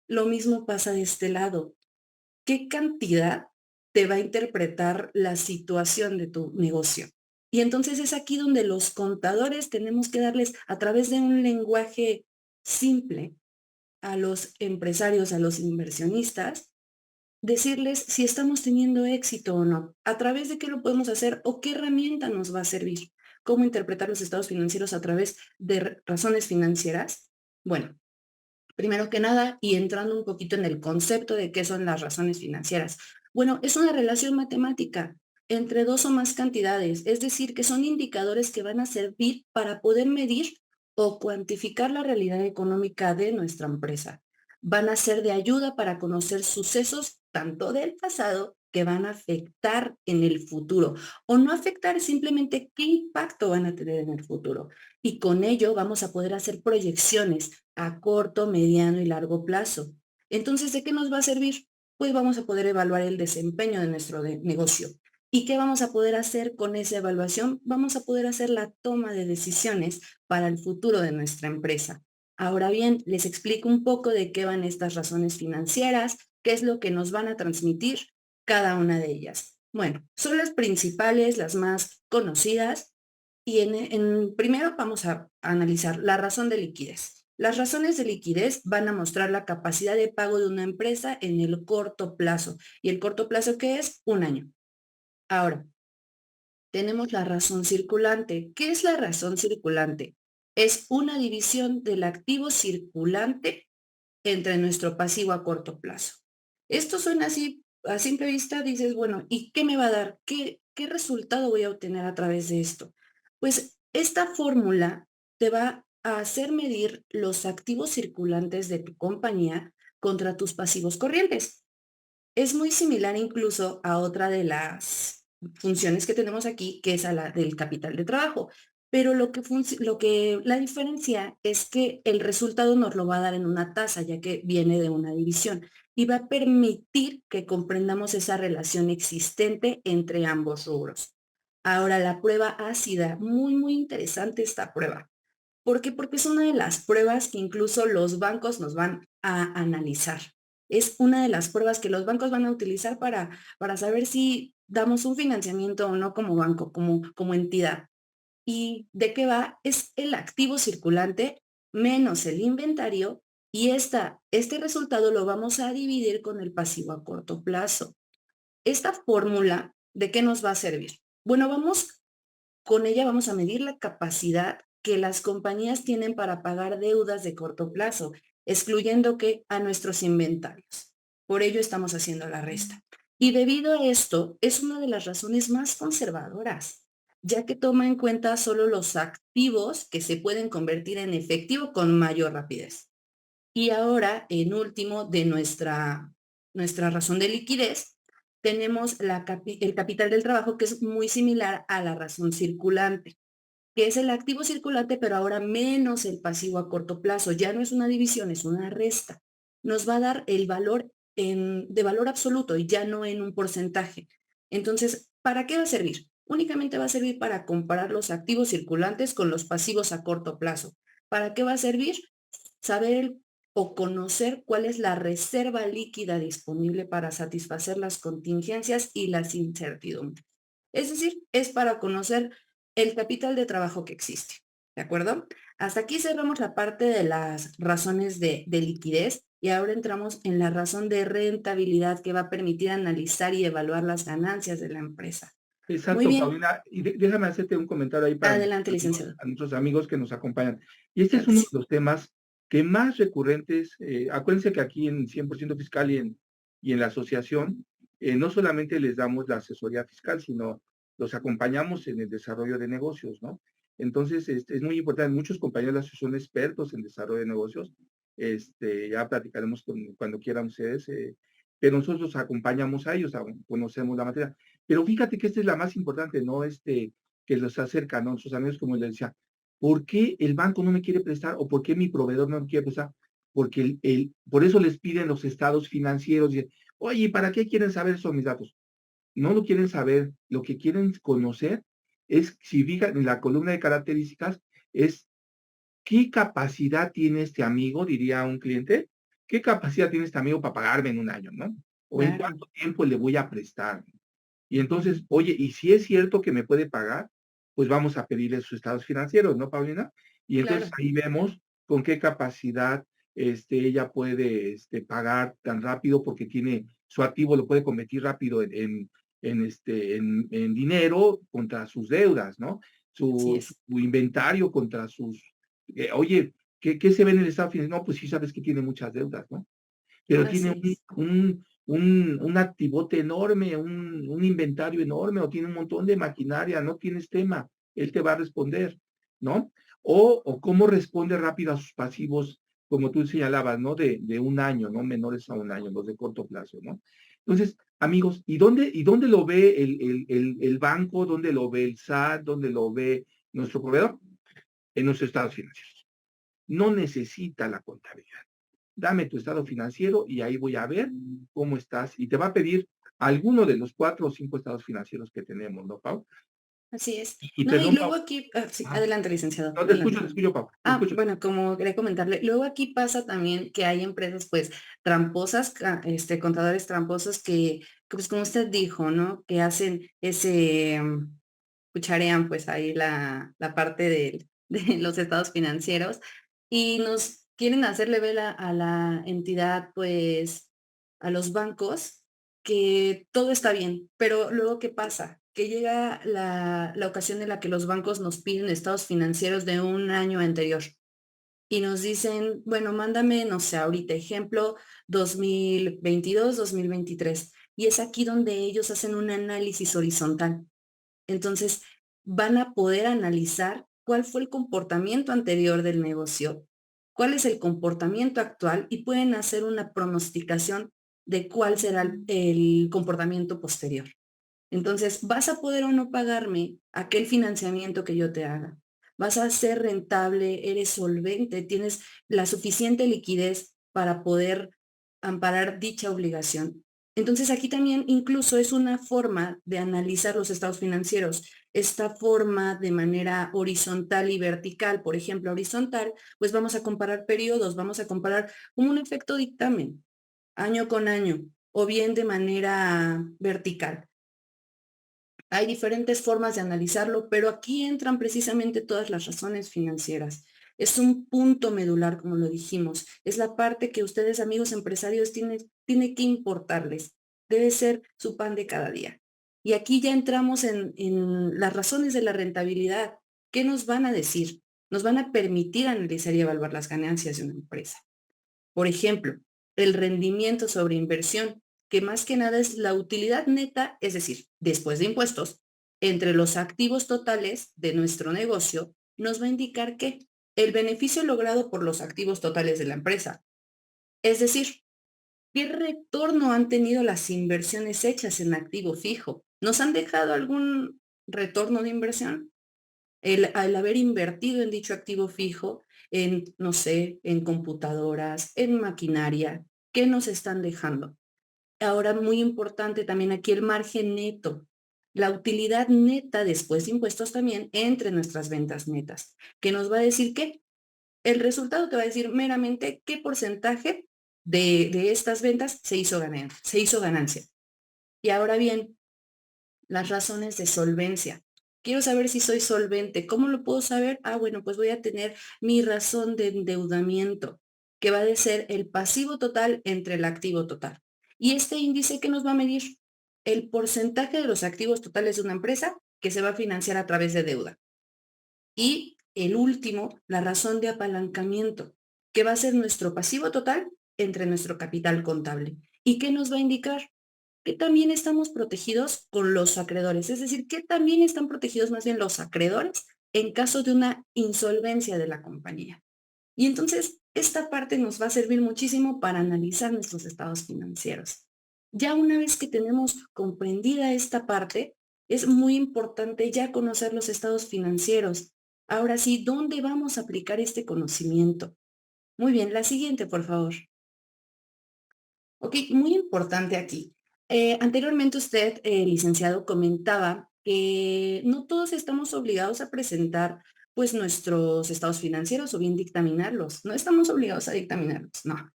Lo mismo pasa de este lado. ¿Qué cantidad te va a interpretar la situación de tu negocio? Y entonces es aquí donde los contadores tenemos que darles a través de un lenguaje simple a los empresarios, a los inversionistas, decirles si estamos teniendo éxito o no, a través de qué lo podemos hacer o qué herramienta nos va a servir, cómo interpretar los estados financieros a través de razones financieras. Bueno, primero que nada, y entrando un poquito en el concepto de qué son las razones financieras. Bueno, es una relación matemática entre dos o más cantidades, es decir, que son indicadores que van a servir para poder medir o cuantificar la realidad económica de nuestra empresa. Van a ser de ayuda para conocer sucesos tanto del pasado que van a afectar en el futuro o no afectar, simplemente qué impacto van a tener en el futuro. Y con ello vamos a poder hacer proyecciones a corto, mediano y largo plazo. Entonces, ¿de qué nos va a servir? Pues vamos a poder evaluar el desempeño de nuestro negocio. ¿Y qué vamos a poder hacer con esa evaluación? Vamos a poder hacer la toma de decisiones para el futuro de nuestra empresa. Ahora bien, les explico un poco de qué van estas razones financieras, qué es lo que nos van a transmitir cada una de ellas. Bueno, son las principales, las más conocidas, y primero vamos a analizar la razón de liquidez. Las razones de liquidez van a mostrar la capacidad de pago de una empresa en el corto plazo. ¿Y el corto plazo qué es? Un año. Ahora, tenemos la razón circulante. ¿Qué es la razón circulante? Es una división del activo circulante entre nuestro pasivo a corto plazo. Esto suena así, a simple vista dices, bueno, ¿y qué me va a dar? ¿Qué resultado voy a obtener a través de esto? Pues esta fórmula te va a hacer medir los activos circulantes de tu compañía contra tus pasivos corrientes. Es muy similar incluso a otra de las funciones que tenemos aquí, que es a la del capital de trabajo. Pero la diferencia es que el resultado nos lo va a dar en una tasa, ya que viene de una división, y va a permitir que comprendamos esa relación existente entre ambos rubros. Ahora, la prueba ácida, muy, muy interesante esta prueba. ¿Por qué? Porque es una de las pruebas que incluso los bancos nos van a analizar. Es una de las pruebas que los bancos van a utilizar para saber si damos un financiamiento o no como banco, como entidad. ¿Y de qué va? Es el activo circulante menos el inventario y este resultado lo vamos a dividir con el pasivo a corto plazo. Esta fórmula, ¿de qué nos va a servir? Bueno, con ella vamos a medir la capacidad que las compañías tienen para pagar deudas de corto plazo, excluyendo que a nuestros inventarios. Por ello estamos haciendo la resta. Y debido a esto, es una de las razones más conservadoras, ya que toma en cuenta solo los activos que se pueden convertir en efectivo con mayor rapidez. Y ahora, en último, de nuestra razón de liquidez, tenemos el capital del trabajo, que es muy similar a la razón circulante, que es el activo circulante, pero ahora menos el pasivo a corto plazo. Ya no es una división, es una resta. Nos va a dar el valor de valor absoluto y ya no en un porcentaje. Entonces, ¿para qué va a servir? Únicamente va a servir para comparar los activos circulantes con los pasivos a corto plazo. ¿Para qué va a servir? Saber o conocer cuál es la reserva líquida disponible para satisfacer las contingencias y las incertidumbres. Es decir, es para conocer el capital de trabajo que existe. ¿De acuerdo? Hasta aquí cerramos la parte de las razones de liquidez y ahora entramos en la razón de rentabilidad que va a permitir analizar y evaluar las ganancias de la empresa. Muy Exacto, bien. Paulina. Y déjame hacerte un comentario ahí para Adelante, licenciado. a nuestros amigos que nos acompañan. Y este es Claro que uno de sí. los temas que más recurrentes, acuérdense que aquí en 100% Fiscal y en la asociación, no solamente les damos la asesoría fiscal, sino los acompañamos en el desarrollo de negocios, ¿no? Entonces, es muy importante, muchos compañeros de la asociación son expertos en desarrollo de negocios, ya platicaremos cuando quieran ustedes, pero nosotros los acompañamos a ellos, conocemos la materia. Pero fíjate que esta es la más importante, ¿no? Que los acerca, ¿no? Sus amigos, como les decía, ¿por qué el banco no me quiere prestar o por qué mi proveedor no me quiere prestar? Porque por eso les piden los estados financieros. Y, oye, ¿para qué quieren saber esos mis datos? No lo quieren saber, lo que quieren conocer es, si fijan en la columna de características, es qué capacidad tiene este amigo, diría un cliente, qué capacidad tiene este amigo para pagarme en un año, ¿no? O en Claro. cuánto tiempo le voy a prestar. Y entonces, oye, y si es cierto que me puede pagar, pues vamos a pedirle sus estados financieros, ¿no, Paulina? Y entonces Claro. ahí vemos con qué capacidad ella puede pagar tan rápido porque tiene su activo, lo puede convertir rápido en dinero contra sus deudas, ¿no? Así Su, es. su inventario contra sus... oye, ¿qué se ve en el estado financiero? No, pues sí sabes que tiene muchas deudas, ¿no? Pero tiene Así es. un activote enorme, un inventario enorme, o tiene un montón de maquinaria, no tienes tema, él te va a responder, ¿no? O cómo responde rápido a sus pasivos, como tú señalabas, ¿no? De un año, ¿no? Menores a un año, los de corto plazo, ¿no? Entonces, amigos, ¿y dónde lo ve el banco? ¿Dónde lo ve el SAT? ¿Dónde lo ve nuestro proveedor? En nuestros estados financieros. No necesita la contabilidad. Dame tu estado financiero y ahí voy a ver cómo estás. Y te va a pedir alguno de los 4 o 5 estados financieros que tenemos, ¿no, Pau? Así es. Y No, y perdón, luego Pau. aquí, sí, Ah, adelante, licenciado, no, adelante. te escucho, Pau, te escucho. Bueno, como quería comentarle, luego aquí pasa también que hay empresas, pues, tramposas, contadores tramposos pues, como usted dijo, ¿no? Que hacen cucharean, pues, ahí la parte de los estados financieros y nos quieren hacerle ver a la entidad, pues, a los bancos, que todo está bien, pero luego, ¿qué pasa? Que llega la ocasión en la que los bancos nos piden estados financieros de un año anterior y nos dicen, bueno, mándame, no sé, ahorita ejemplo, 2022, 2023. Y es aquí donde ellos hacen un análisis horizontal. Entonces, van a poder analizar cuál fue el comportamiento anterior del negocio, cuál es el comportamiento actual y pueden hacer una pronosticación de cuál será el comportamiento posterior. Entonces, vas a poder o no pagarme aquel financiamiento que yo te haga. Vas a ser rentable, eres solvente, tienes la suficiente liquidez para poder amparar dicha obligación. Entonces, aquí también incluso es una forma de analizar los estados financieros. Esta forma de manera horizontal y vertical, por ejemplo, horizontal, pues vamos a comparar periodos, vamos a comparar como un efecto dictamen, año con año, o bien de manera vertical. Hay diferentes formas de analizarlo, pero aquí entran precisamente todas las razones financieras. Es un punto medular, como lo dijimos. Es la parte que ustedes, amigos empresarios, tiene que importarles. Debe ser su pan de cada día. Y aquí ya entramos en las razones de la rentabilidad. ¿Qué nos van a decir? nos van a permitir analizar y evaluar las ganancias de una empresa. Por ejemplo, el rendimiento sobre inversión, que más que nada es la utilidad neta, es decir, después de impuestos, entre los activos totales de nuestro negocio, nos va a indicar que el beneficio logrado por los activos totales de la empresa, es decir, ¿qué retorno han tenido las inversiones hechas en activo fijo? ¿Nos han dejado algún retorno de inversión? Al haber invertido en dicho activo fijo, en, no sé, en computadoras, en maquinaria, ¿qué nos están dejando? Ahora, muy importante también aquí el margen neto, la utilidad neta después de impuestos también entre nuestras ventas netas, que nos va a decir que el resultado te va a decir meramente qué porcentaje de estas ventas se hizo ganancia. Y ahora bien, las razones de solvencia. Quiero saber si soy solvente. ¿Cómo lo puedo saber? Bueno, pues voy a tener mi razón de endeudamiento, que va a ser el pasivo total entre el activo total. Y este índice, ¿qué nos va a medir? El porcentaje de los activos totales de una empresa que se va a financiar a través de deuda. Y el último, la razón de apalancamiento, que va a ser nuestro pasivo total entre nuestro capital contable. ¿Y qué nos va a indicar? Que también estamos protegidos con los acreedores, es decir, que también están protegidos más bien los acreedores en caso de una insolvencia de la compañía. Y entonces, esta parte nos va a servir muchísimo para analizar nuestros estados financieros. Ya una vez que tenemos comprendida esta parte, es muy importante ya conocer los estados financieros. Ahora sí, ¿dónde vamos a aplicar este conocimiento? Muy bien, la siguiente, por favor. Ok, muy importante aquí. Anteriormente usted, licenciado, comentaba que no todos estamos obligados a presentar pues nuestros estados financieros o bien dictaminarlos. No estamos obligados a dictaminarlos, no.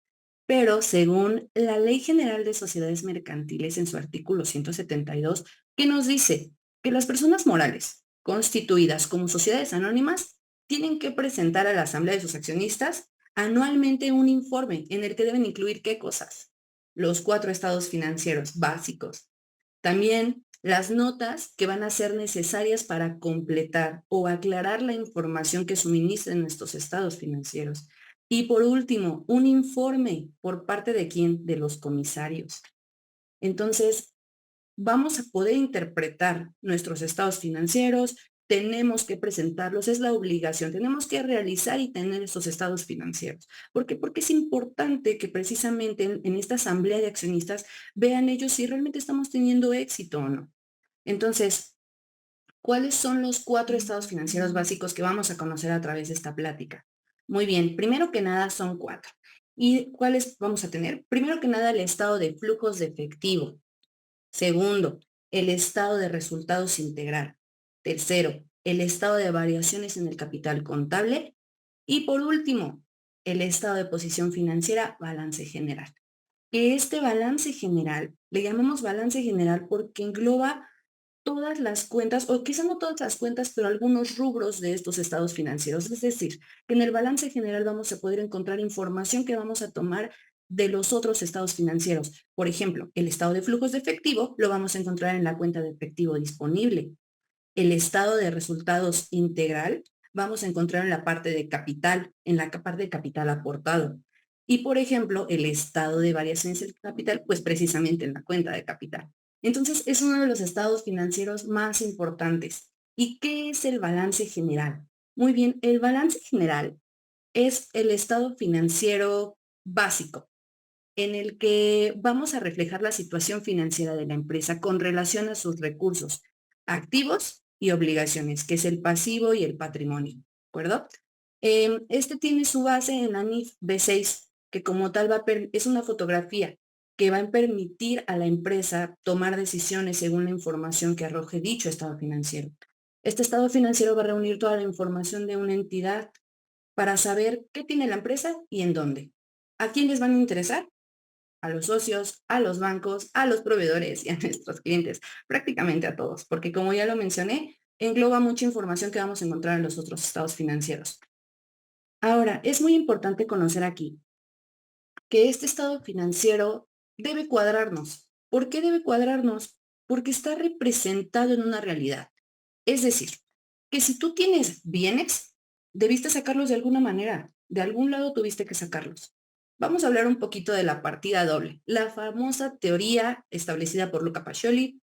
Pero según la Ley General de Sociedades Mercantiles en su artículo 172, que nos dice que las personas morales constituidas como sociedades anónimas tienen que presentar a la Asamblea de sus accionistas anualmente un informe en el que deben incluir qué cosas: los 4 estados financieros básicos, también las notas que van a ser necesarias para completar o aclarar la información que suministren estos estados financieros. Y por último, un informe por parte de quién, de los comisarios. Entonces, vamos a poder interpretar nuestros estados financieros, tenemos que presentarlos, es la obligación, tenemos que realizar y tener estos estados financieros. ¿Por qué? Porque es importante que precisamente en esta asamblea de accionistas vean ellos si realmente estamos teniendo éxito o no. Entonces, ¿cuáles son los 4 estados financieros básicos que vamos a conocer a través de esta plática? Muy bien, primero que nada son 4. ¿Y cuáles vamos a tener? Primero que nada, el estado de flujos de efectivo. Segundo, el estado de resultados integral. Tercero, el estado de variaciones en el capital contable. Y por último, el estado de posición financiera, balance general. Que este balance general, le llamamos balance general porque engloba todas las cuentas, o quizá no todas las cuentas, pero algunos rubros de estos estados financieros. Es decir, que en el balance general vamos a poder encontrar información que vamos a tomar de los otros estados financieros. Por ejemplo, el estado de flujos de efectivo lo vamos a encontrar en la cuenta de efectivo disponible. El estado de resultados integral vamos a encontrar en la parte de capital, en la parte de capital aportado. Y, por ejemplo, el estado de variaciones del capital, pues precisamente en la cuenta de capital. Entonces, es uno de los estados financieros más importantes. ¿Y qué es el balance general? Muy bien, el balance general es el estado financiero básico en el que vamos a reflejar la situación financiera de la empresa con relación a sus recursos, activos y obligaciones, que es el pasivo y el patrimonio, ¿de acuerdo? Este tiene su base en la NIF B6, que como tal es una fotografía que va a permitir a la empresa tomar decisiones según la información que arroje dicho estado financiero. Este estado financiero va a reunir toda la información de una entidad para saber qué tiene la empresa y en dónde. ¿A quién les van a interesar? A los socios, a los bancos, a los proveedores y a nuestros clientes, prácticamente a todos, porque como ya lo mencioné, engloba mucha información que vamos a encontrar en los otros estados financieros. Ahora, es muy importante conocer aquí que este estado financiero debe cuadrarnos. ¿Por qué debe cuadrarnos? Porque está representado en una realidad. Es decir, que si tú tienes bienes, debiste sacarlos de alguna manera, de algún lado tuviste que sacarlos. Vamos a hablar un poquito de la partida doble, la famosa teoría establecida por Luca Pacioli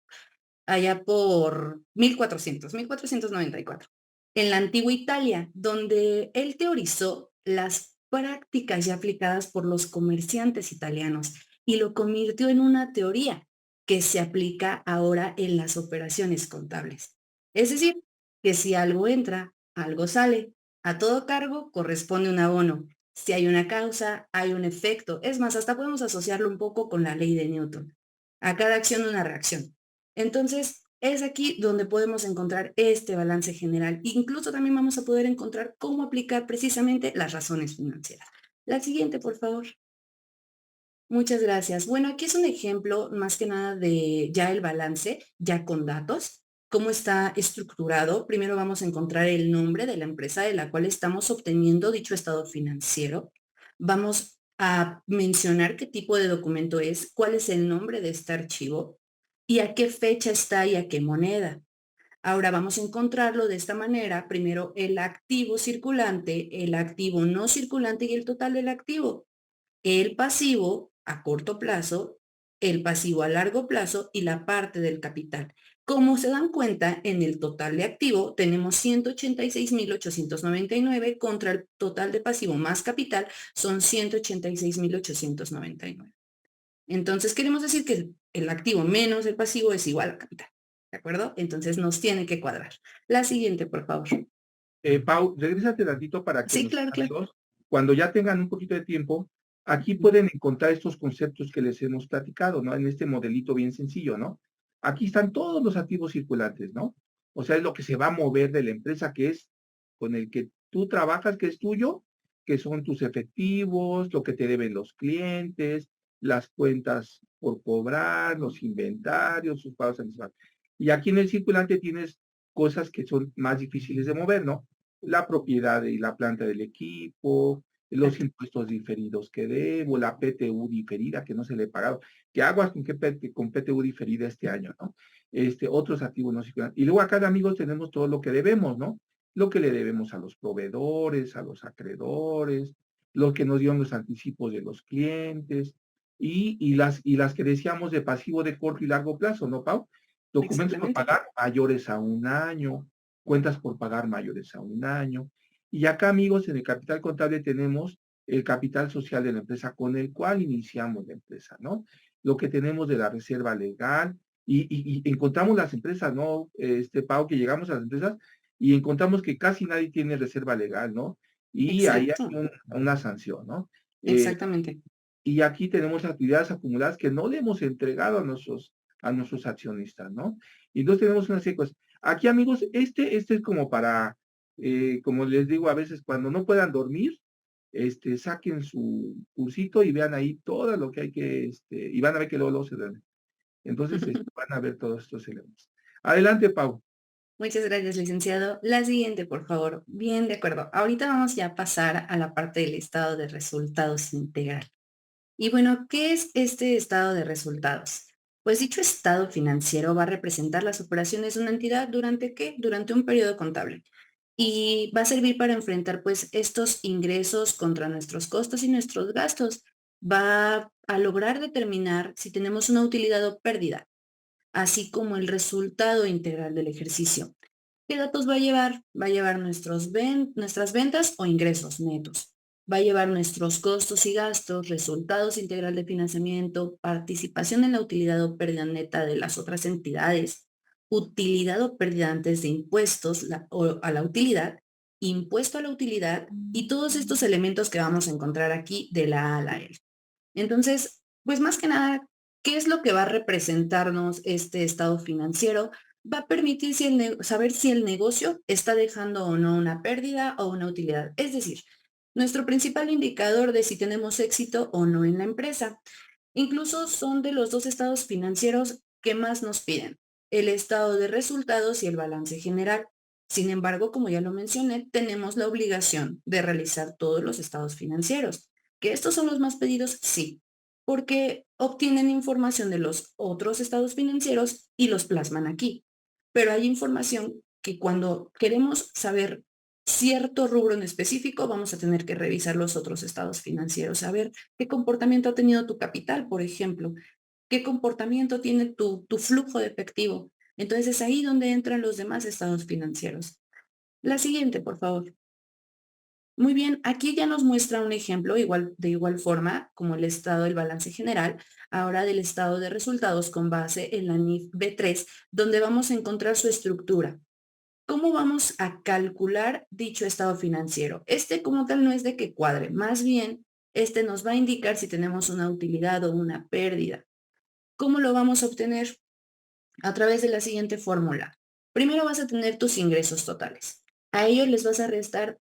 allá por 1494, en la antigua Italia, donde él teorizó las prácticas ya aplicadas por los comerciantes italianos y lo convirtió en una teoría que se aplica ahora en las operaciones contables. Es decir, que si algo entra, algo sale. A todo cargo corresponde un abono. Si hay una causa, hay un efecto. Es más, hasta podemos asociarlo un poco con la ley de Newton. A cada acción una reacción. Entonces, es aquí donde podemos encontrar este balance general. Incluso también vamos a poder encontrar cómo aplicar precisamente las razones financieras. La siguiente, por favor. Muchas gracias. Bueno, aquí es un ejemplo más que nada de ya el balance, ya con datos, cómo está estructurado. Primero vamos a encontrar el nombre de la empresa de la cual estamos obteniendo dicho estado financiero. Vamos a mencionar qué tipo de documento es, cuál es el nombre de este archivo y a qué fecha está y a qué moneda. Ahora vamos a encontrarlo de esta manera. Primero el activo circulante, el activo no circulante y el total del activo, el pasivo a corto plazo, el pasivo a largo plazo y la parte del capital. Como se dan cuenta, en el total de activo tenemos 186.899 contra el total de pasivo más capital son 186.899. Entonces queremos decir que el activo menos el pasivo es igual al capital. ¿De acuerdo? Entonces nos tiene que cuadrar. La siguiente, por favor. Pau, regrésate tantito para que Sí, nuestros claro, claro. amigos, cuando ya tengan un poquito de tiempo, aquí pueden encontrar estos conceptos que les hemos platicado, ¿no? En este modelito bien sencillo, ¿no? Aquí están todos los activos circulantes, ¿no? O sea, es lo que se va a mover de la empresa, que es con el que tú trabajas, que es tuyo, que son tus efectivos, lo que te deben los clientes, las cuentas por cobrar, los inventarios, sus pagos anticipados. Y aquí en el circulante tienes cosas que son más difíciles de mover, ¿no? La propiedad y la planta del equipo, los Exacto. impuestos diferidos que debo, la PTU diferida que no se le he pagado. ¿Qué aguas con PTU diferida este año, no? Otros activos no circulan. Y luego acá, amigos, tenemos todo lo que debemos, ¿no? Lo que le debemos a los proveedores, a los acreedores, lo que nos dieron los anticipos de los clientes y las que decíamos de pasivo de corto y largo plazo, ¿no, Pau? Documentos por Exactamente. pagar mayores a un año, cuentas por pagar mayores a un año. Y acá, amigos, en el capital contable tenemos el capital social de la empresa con el cual iniciamos la empresa, ¿no? Lo que tenemos de la reserva legal y encontramos las empresas, ¿no? Pau, que llegamos a las empresas y encontramos que casi nadie tiene reserva legal, ¿no? Y ahí Exacto. hay una sanción, ¿no? Eh, Exactamente. y aquí tenemos actividades acumuladas que no le hemos entregado a nuestros accionistas, ¿no? Y entonces tenemos una serie de cosas. Aquí, amigos, este es como para, como les digo a veces, cuando no puedan dormir, saquen su cursito y vean ahí todo lo que hay que, y van a ver que luego se duermen. Entonces, van a ver todos estos elementos. Adelante, Pau. Muchas gracias, licenciado. La siguiente, por favor. Bien, de acuerdo. Ahorita vamos ya a pasar a la parte del estado de resultados integral. Y bueno, ¿qué es este estado de resultados? Pues dicho estado financiero va a representar las operaciones de una entidad durante ¿qué? Durante un periodo contable. Y va a servir para enfrentar pues estos ingresos contra nuestros costos y nuestros gastos. Va a lograr determinar si tenemos una utilidad o pérdida, así como el resultado integral del ejercicio. ¿Qué datos va a llevar? Va a llevar nuestras ventas o ingresos netos. Va a llevar nuestros costos y gastos, resultados integral de financiamiento, participación en la utilidad o pérdida neta de las otras entidades, utilidad o pérdida antes de impuestos o a la utilidad, impuesto a la utilidad y todos estos elementos que vamos a encontrar aquí de la A a la L. Entonces, pues más que nada, ¿qué es lo que va a representarnos este estado financiero? Va a permitir saber si el negocio está dejando o no una pérdida o una utilidad. Es decir, nuestro principal indicador de si tenemos éxito o no en la empresa. Incluso son de los dos estados financieros que más nos piden, el estado de resultados y el balance general. Sin embargo, como ya lo mencioné, tenemos la obligación de realizar todos los estados financieros. ¿Que estos son los más pedidos? Sí, porque obtienen información de los otros estados financieros y los plasman aquí. Pero hay información que cuando queremos saber cierto rubro en específico, vamos a tener que revisar los otros estados financieros, a ver qué comportamiento ha tenido tu capital, por ejemplo, qué comportamiento tiene tu flujo de efectivo. Entonces es ahí donde entran los demás estados financieros. La siguiente, por favor. Muy bien, aquí ya nos muestra un ejemplo de igual forma como el estado del balance general, ahora del estado de resultados con base en la NIF B3, donde vamos a encontrar su estructura. ¿Cómo vamos a calcular dicho estado financiero? Este como tal no es de que cuadre, más bien este nos va a indicar si tenemos una utilidad o una pérdida. ¿Cómo lo vamos a obtener? A través de la siguiente fórmula. Primero vas a tener tus ingresos totales. A ellos les vas a restar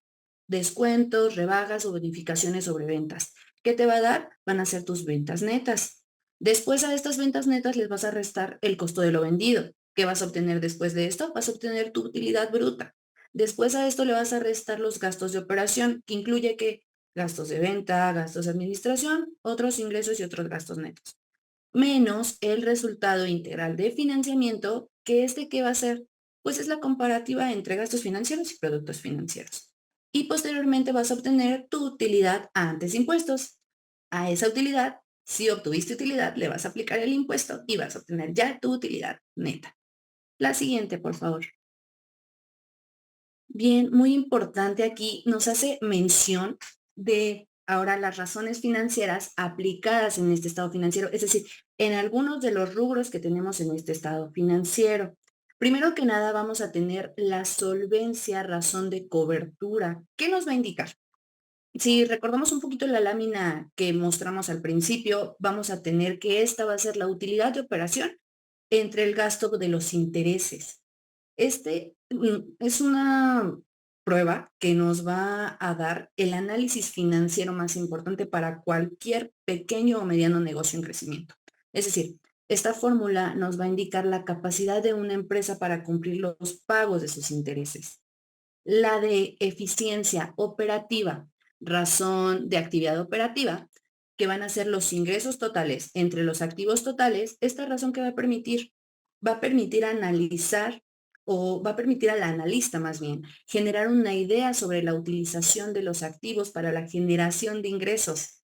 descuentos, rebajas o bonificaciones sobre ventas. ¿Qué te va a dar? Van a ser tus ventas netas. Después a estas ventas netas les vas a restar el costo de lo vendido. ¿Qué vas a obtener después de esto? Vas a obtener tu utilidad bruta. Después a esto le vas a restar los gastos de operación, que incluye que gastos de venta, gastos de administración, otros ingresos y otros gastos netos menos el resultado integral de financiamiento, que ¿qué va a ser? Pues es la comparativa entre gastos financieros y productos financieros. Y posteriormente vas a obtener tu utilidad antes de impuestos. A esa utilidad, si obtuviste utilidad, le vas a aplicar el impuesto y vas a obtener ya tu utilidad neta. La siguiente, por favor. Bien, muy importante aquí, nos hace mención de ahora las razones financieras aplicadas en este estado financiero, es decir, en algunos de los rubros que tenemos en este estado financiero. Primero que nada, vamos a tener la solvencia, razón de cobertura. ¿Qué nos va a indicar? Si recordamos un poquito la lámina que mostramos al principio, vamos a tener que esta va a ser la utilidad de operación entre el gasto de los intereses. Es una prueba que nos va a dar el análisis financiero más importante para cualquier pequeño o mediano negocio en crecimiento. Es decir, esta fórmula nos va a indicar la capacidad de una empresa para cumplir los pagos de sus intereses. La de eficiencia operativa, razón de actividad operativa, que van a ser los ingresos totales entre los activos totales, esta razón que va a permitir analizar o va a permitir al analista más bien generar una idea sobre la utilización de los activos para la generación de ingresos.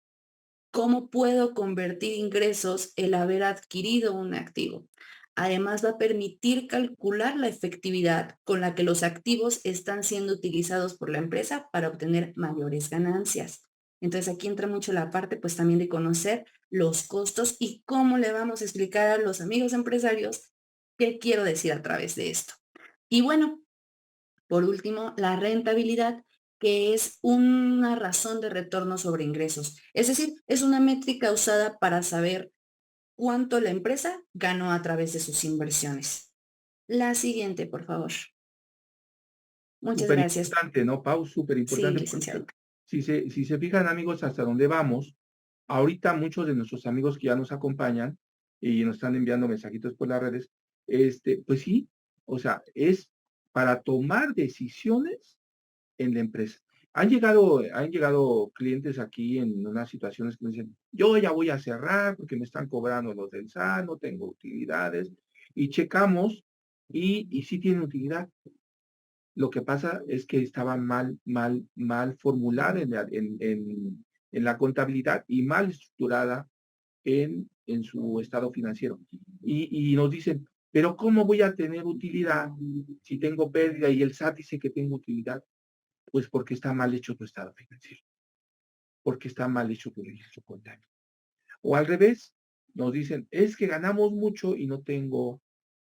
¿Cómo puedo convertir ingresos el haber adquirido un activo? Además, va a permitir calcular la efectividad con la que los activos están siendo utilizados por la empresa para obtener mayores ganancias. Entonces, aquí entra mucho la parte, pues también de conocer los costos y cómo le vamos a explicar a los amigos empresarios qué quiero decir a través de esto. Y bueno, por último, la rentabilidad, que es una razón de retorno sobre ingresos. Es decir, es una métrica usada para saber cuánto la empresa ganó a través de sus inversiones. La siguiente, por favor. Muchas Súper gracias. importante, ¿no, Pau? Súper Sí, importante licenciado. porque si se fijan, amigos, hasta dónde vamos, ahorita muchos de nuestros amigos que ya nos acompañan y nos están enviando mensajitos por las redes, pues sí, o sea, es para tomar decisiones en la empresa. Han llegado clientes aquí en unas situaciones que me dicen, yo ya voy a cerrar porque me están cobrando los del SAT, no tengo utilidades, y checamos y sí tienen utilidad. Lo que pasa es que estaba mal formulada en la contabilidad y mal estructurada en su estado financiero. Y nos dicen, pero ¿cómo voy a tener utilidad si tengo pérdida y el SAT dice que tengo utilidad? Pues porque está mal hecho tu estado financiero, porque está mal hecho tu registro contable. O al revés, nos dicen, es que ganamos mucho y no tengo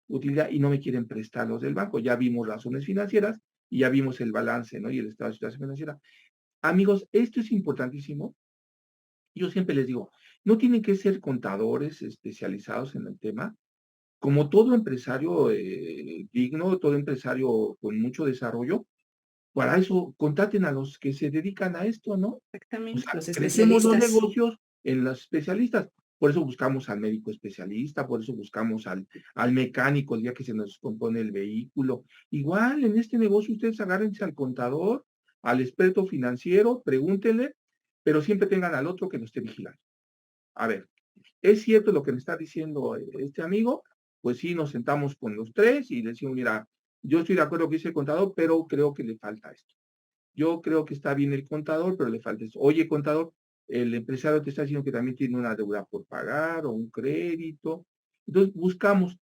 utilidad y no me quieren prestar los del banco. Ya vimos razones financieras y ya vimos el balance, ¿no? Y el estado de situación financiera. Amigos, esto es importantísimo. Yo siempre les digo, no tienen que ser contadores especializados en el tema. Como todo empresario digno, todo empresario con mucho desarrollo, para eso contraten a los que se dedican a esto, ¿no? O Exactamente, sea, los crecemos los especialistas. negocios en los especialistas. Por eso buscamos al médico especialista, por eso buscamos al mecánico el día que se nos compone el vehículo. Igual en este negocio ustedes agárrense al contador, al experto financiero, pregúntenle, pero siempre tengan al otro que lo esté vigilando. A ver, ¿es cierto lo que me está diciendo este amigo? Pues sí, nos sentamos con los tres y decimos, mira, yo estoy de acuerdo que dice el contador, pero creo que le falta esto. yo creo que está bien el contador, pero le falta eso. Oye, contador, el empresario te está diciendo que también tiene una deuda por pagar o un crédito. Entonces, buscamos.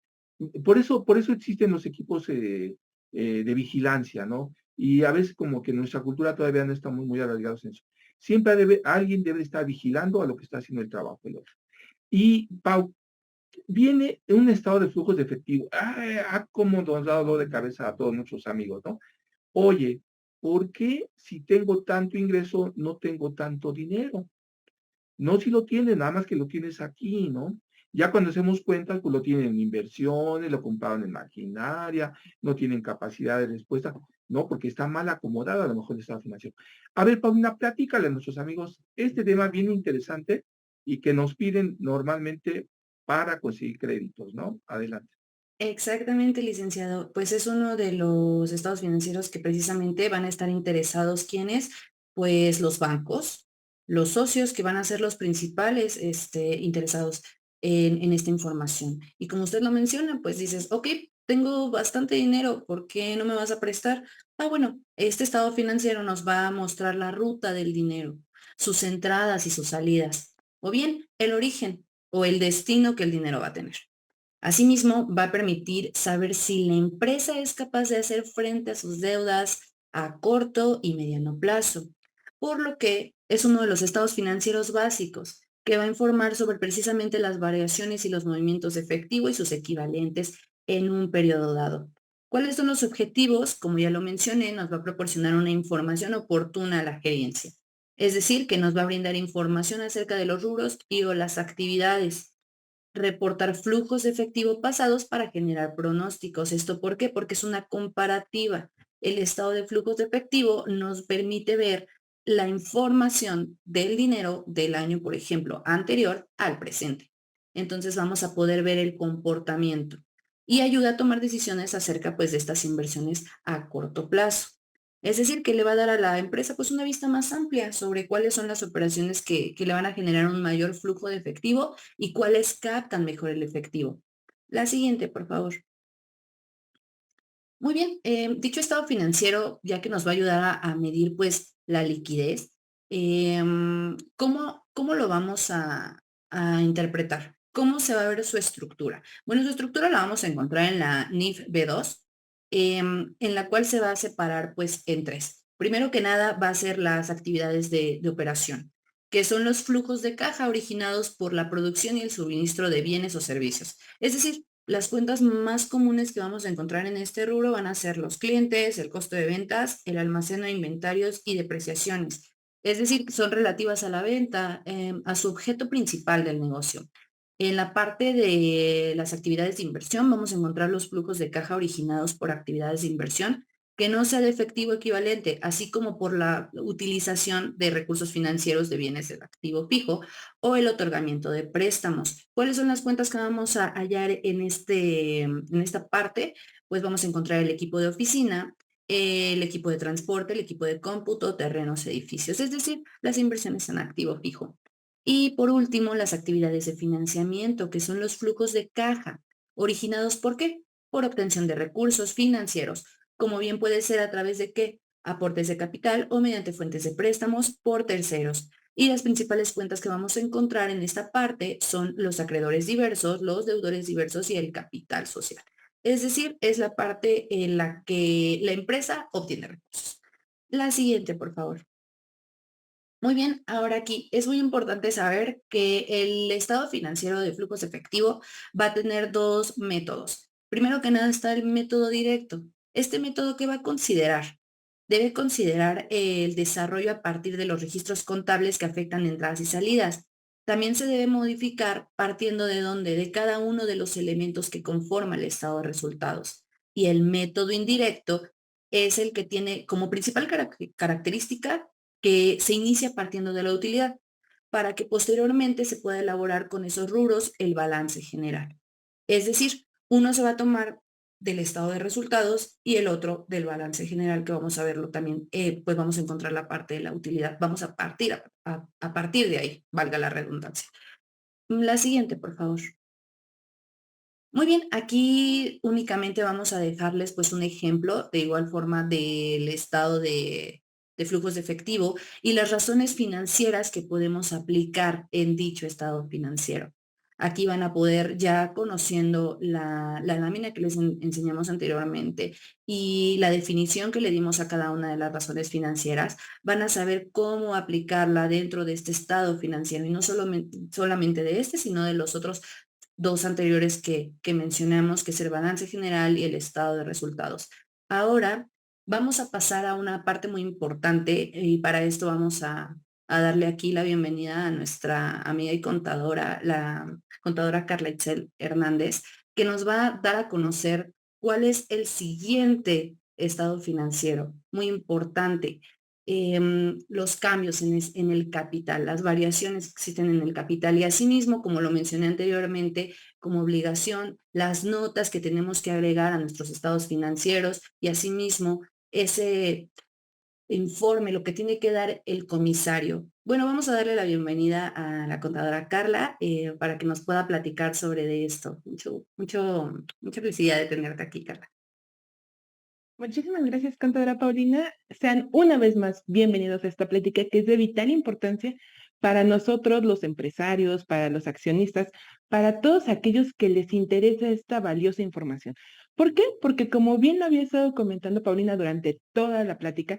Por eso existen los equipos de vigilancia, ¿no? Y a veces como que nuestra cultura todavía no está muy arraigados en eso. Siempre alguien debe estar vigilando a lo que está haciendo el trabajo el otro. Y, Pau, viene un estado de flujos de efectivo. Cómo nos ha dado dolor de cabeza a todos nuestros amigos, ¿no? Oye, ¿por qué si tengo tanto ingreso no tengo tanto dinero? No, si lo tienes, nada más que lo tienes aquí, ¿no? Ya cuando hacemos cuentas, pues lo tienen en inversiones, lo compraron en maquinaria, no tienen capacidad de respuesta, no, porque está mal acomodado a lo mejor el estado financiero. A ver, Paulina, platícale a nuestros amigos este tema bien interesante y que nos piden normalmente para conseguir créditos, ¿no? Adelante. Exactamente, licenciado. Pues es uno de los estados financieros que precisamente van a estar interesados. ¿Quiénes? Pues los bancos, los socios que van a ser los principales interesados en esta información. Y como usted lo menciona, pues dices, ok, tengo bastante dinero, ¿por qué no me vas a prestar? Ah, bueno, este estado financiero nos va a mostrar la ruta del dinero, sus entradas y sus salidas, o bien el origen o el destino que el dinero va a tener. Asimismo, va a permitir saber si la empresa es capaz de hacer frente a sus deudas a corto y mediano plazo, por lo que es uno de los estados financieros básicos que va a informar sobre precisamente las variaciones y los movimientos de efectivo y sus equivalentes en un periodo dado. ¿Cuáles son los objetivos? Como ya lo mencioné, nos va a proporcionar una información oportuna a la gerencia. Es decir, que nos va a brindar información acerca de los rubros y o las actividades, reportar flujos de efectivo pasados para generar pronósticos. ¿Esto por qué? Porque es una comparativa. El estado de flujos de efectivo nos permite ver la información del dinero del año, por ejemplo, anterior al presente. Entonces vamos a poder ver el comportamiento y ayuda a tomar decisiones acerca pues de estas inversiones a corto plazo. Es decir, que le va a dar a la empresa pues una vista más amplia sobre cuáles son las operaciones que le van a generar un mayor flujo de efectivo y cuáles captan mejor el efectivo. La siguiente, por favor. Muy bien, dicho estado financiero, ya que nos va a ayudar a medir pues la liquidez, ¿cómo lo vamos a interpretar? ¿Cómo se va a ver su estructura? Bueno, su estructura la vamos a encontrar en la NIF B2, en la cual se va a separar pues en tres. Primero que nada va a ser las actividades de operación, que son los flujos de caja originados por la producción y el suministro de bienes o servicios. Es decir, las cuentas más comunes que vamos a encontrar en este rubro van a ser los clientes, el costo de ventas, el almacén de inventarios y depreciaciones. Es decir, son relativas a la venta, a su objeto principal del negocio. En la parte de las actividades de inversión vamos a encontrar los flujos de caja originados por actividades de inversión que no sea de efectivo equivalente, así como por la utilización de recursos financieros de bienes del activo fijo o el otorgamiento de préstamos. ¿Cuáles son las cuentas que vamos a hallar en esta parte? Pues vamos a encontrar el equipo de oficina, el equipo de transporte, el equipo de cómputo, terrenos, edificios, es decir, las inversiones en activo fijo. Y por último, las actividades de financiamiento, que son los flujos de caja, originados ¿por qué? Por obtención de recursos financieros, como bien puede ser a través de qué? Aportes de capital o mediante fuentes de préstamos por terceros. Y las principales cuentas que vamos a encontrar en esta parte son los acreedores diversos, los deudores diversos y el capital social. Es decir, es la parte en la que la empresa obtiene recursos. La siguiente, por favor. Muy bien, ahora aquí es muy importante saber que el estado financiero de flujos efectivo va a tener dos métodos. Primero que nada está el método directo. Este método, ¿qué va a considerar? Debe considerar el desarrollo a partir de los registros contables que afectan entradas y salidas. También se debe modificar partiendo de dónde, de cada uno de los elementos que conforman el estado de resultados. Y el método indirecto es el que tiene como principal característica que se inicia partiendo de la utilidad para que posteriormente se pueda elaborar con esos rubros el balance general. Es decir, uno se va a tomar del estado de resultados y el otro del balance general, que vamos a verlo también, pues vamos a encontrar la parte de la utilidad. Vamos a partir a partir de ahí, valga la redundancia. La siguiente, por favor. Muy bien, aquí únicamente vamos a dejarles pues un ejemplo de igual forma del estado de flujos de efectivo y las razones financieras que podemos aplicar en dicho estado financiero. Aquí van a poder, ya conociendo la lámina que les enseñamos anteriormente y la definición que le dimos a cada una de las razones financieras, van a saber cómo aplicarla dentro de este estado financiero y no solamente de este, sino de los otros dos anteriores que mencionamos, que es el balance general y el estado de resultados. Ahora vamos a pasar a una parte muy importante y para esto vamos a darle aquí la bienvenida a nuestra amiga y contadora, la contadora Carla Itzel Hernández, que nos va a dar a conocer cuál es el siguiente estado financiero, muy importante. Los cambios en el capital, las variaciones que existen en el capital y asimismo, como lo mencioné anteriormente, como obligación, las notas que tenemos que agregar a nuestros estados financieros y asimismo ese informe, lo que tiene que dar el comisario. Bueno, vamos a darle la bienvenida a la contadora Carla para que nos pueda platicar sobre de esto. Mucha felicidad de tenerte aquí, Carla. Muchísimas gracias, contadora Paulina. Sean una vez más bienvenidos a esta plática que es de vital importancia para nosotros, los empresarios, para los accionistas, para todos aquellos que les interesa esta valiosa información. ¿Por qué? Porque como bien lo había estado comentando Paulina durante toda la plática,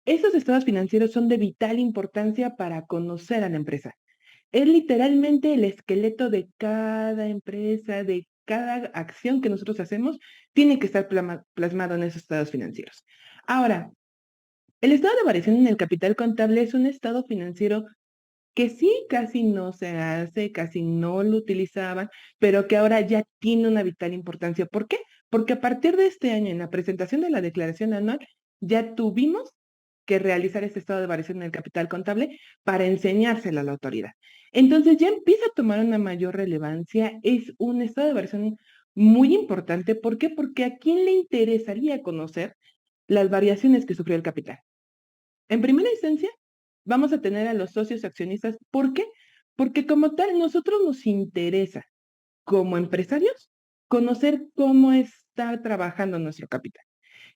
esos estados financieros son de vital importancia para conocer a la empresa. Es literalmente el esqueleto de cada empresa, de cada acción que nosotros hacemos, tiene que estar plasmado en esos estados financieros. Ahora, el estado de variación en el capital contable es un estado financiero que sí casi no se hace, casi no lo utilizaban, pero que ahora ya tiene una vital importancia. ¿Por qué? Porque a partir de este año, en la presentación de la declaración anual, ya tuvimos que realizar este estado de variación en el capital contable para enseñárselo a la autoridad. Entonces ya empieza a tomar una mayor relevancia, es un estado de variación muy importante. ¿Por qué? Porque a quién le interesaría conocer las variaciones que sufrió el capital. En primera instancia, vamos a tener a los socios accionistas. ¿Por qué? Porque como tal, nosotros nos interesa, como empresarios, conocer cómo está trabajando nuestro capital.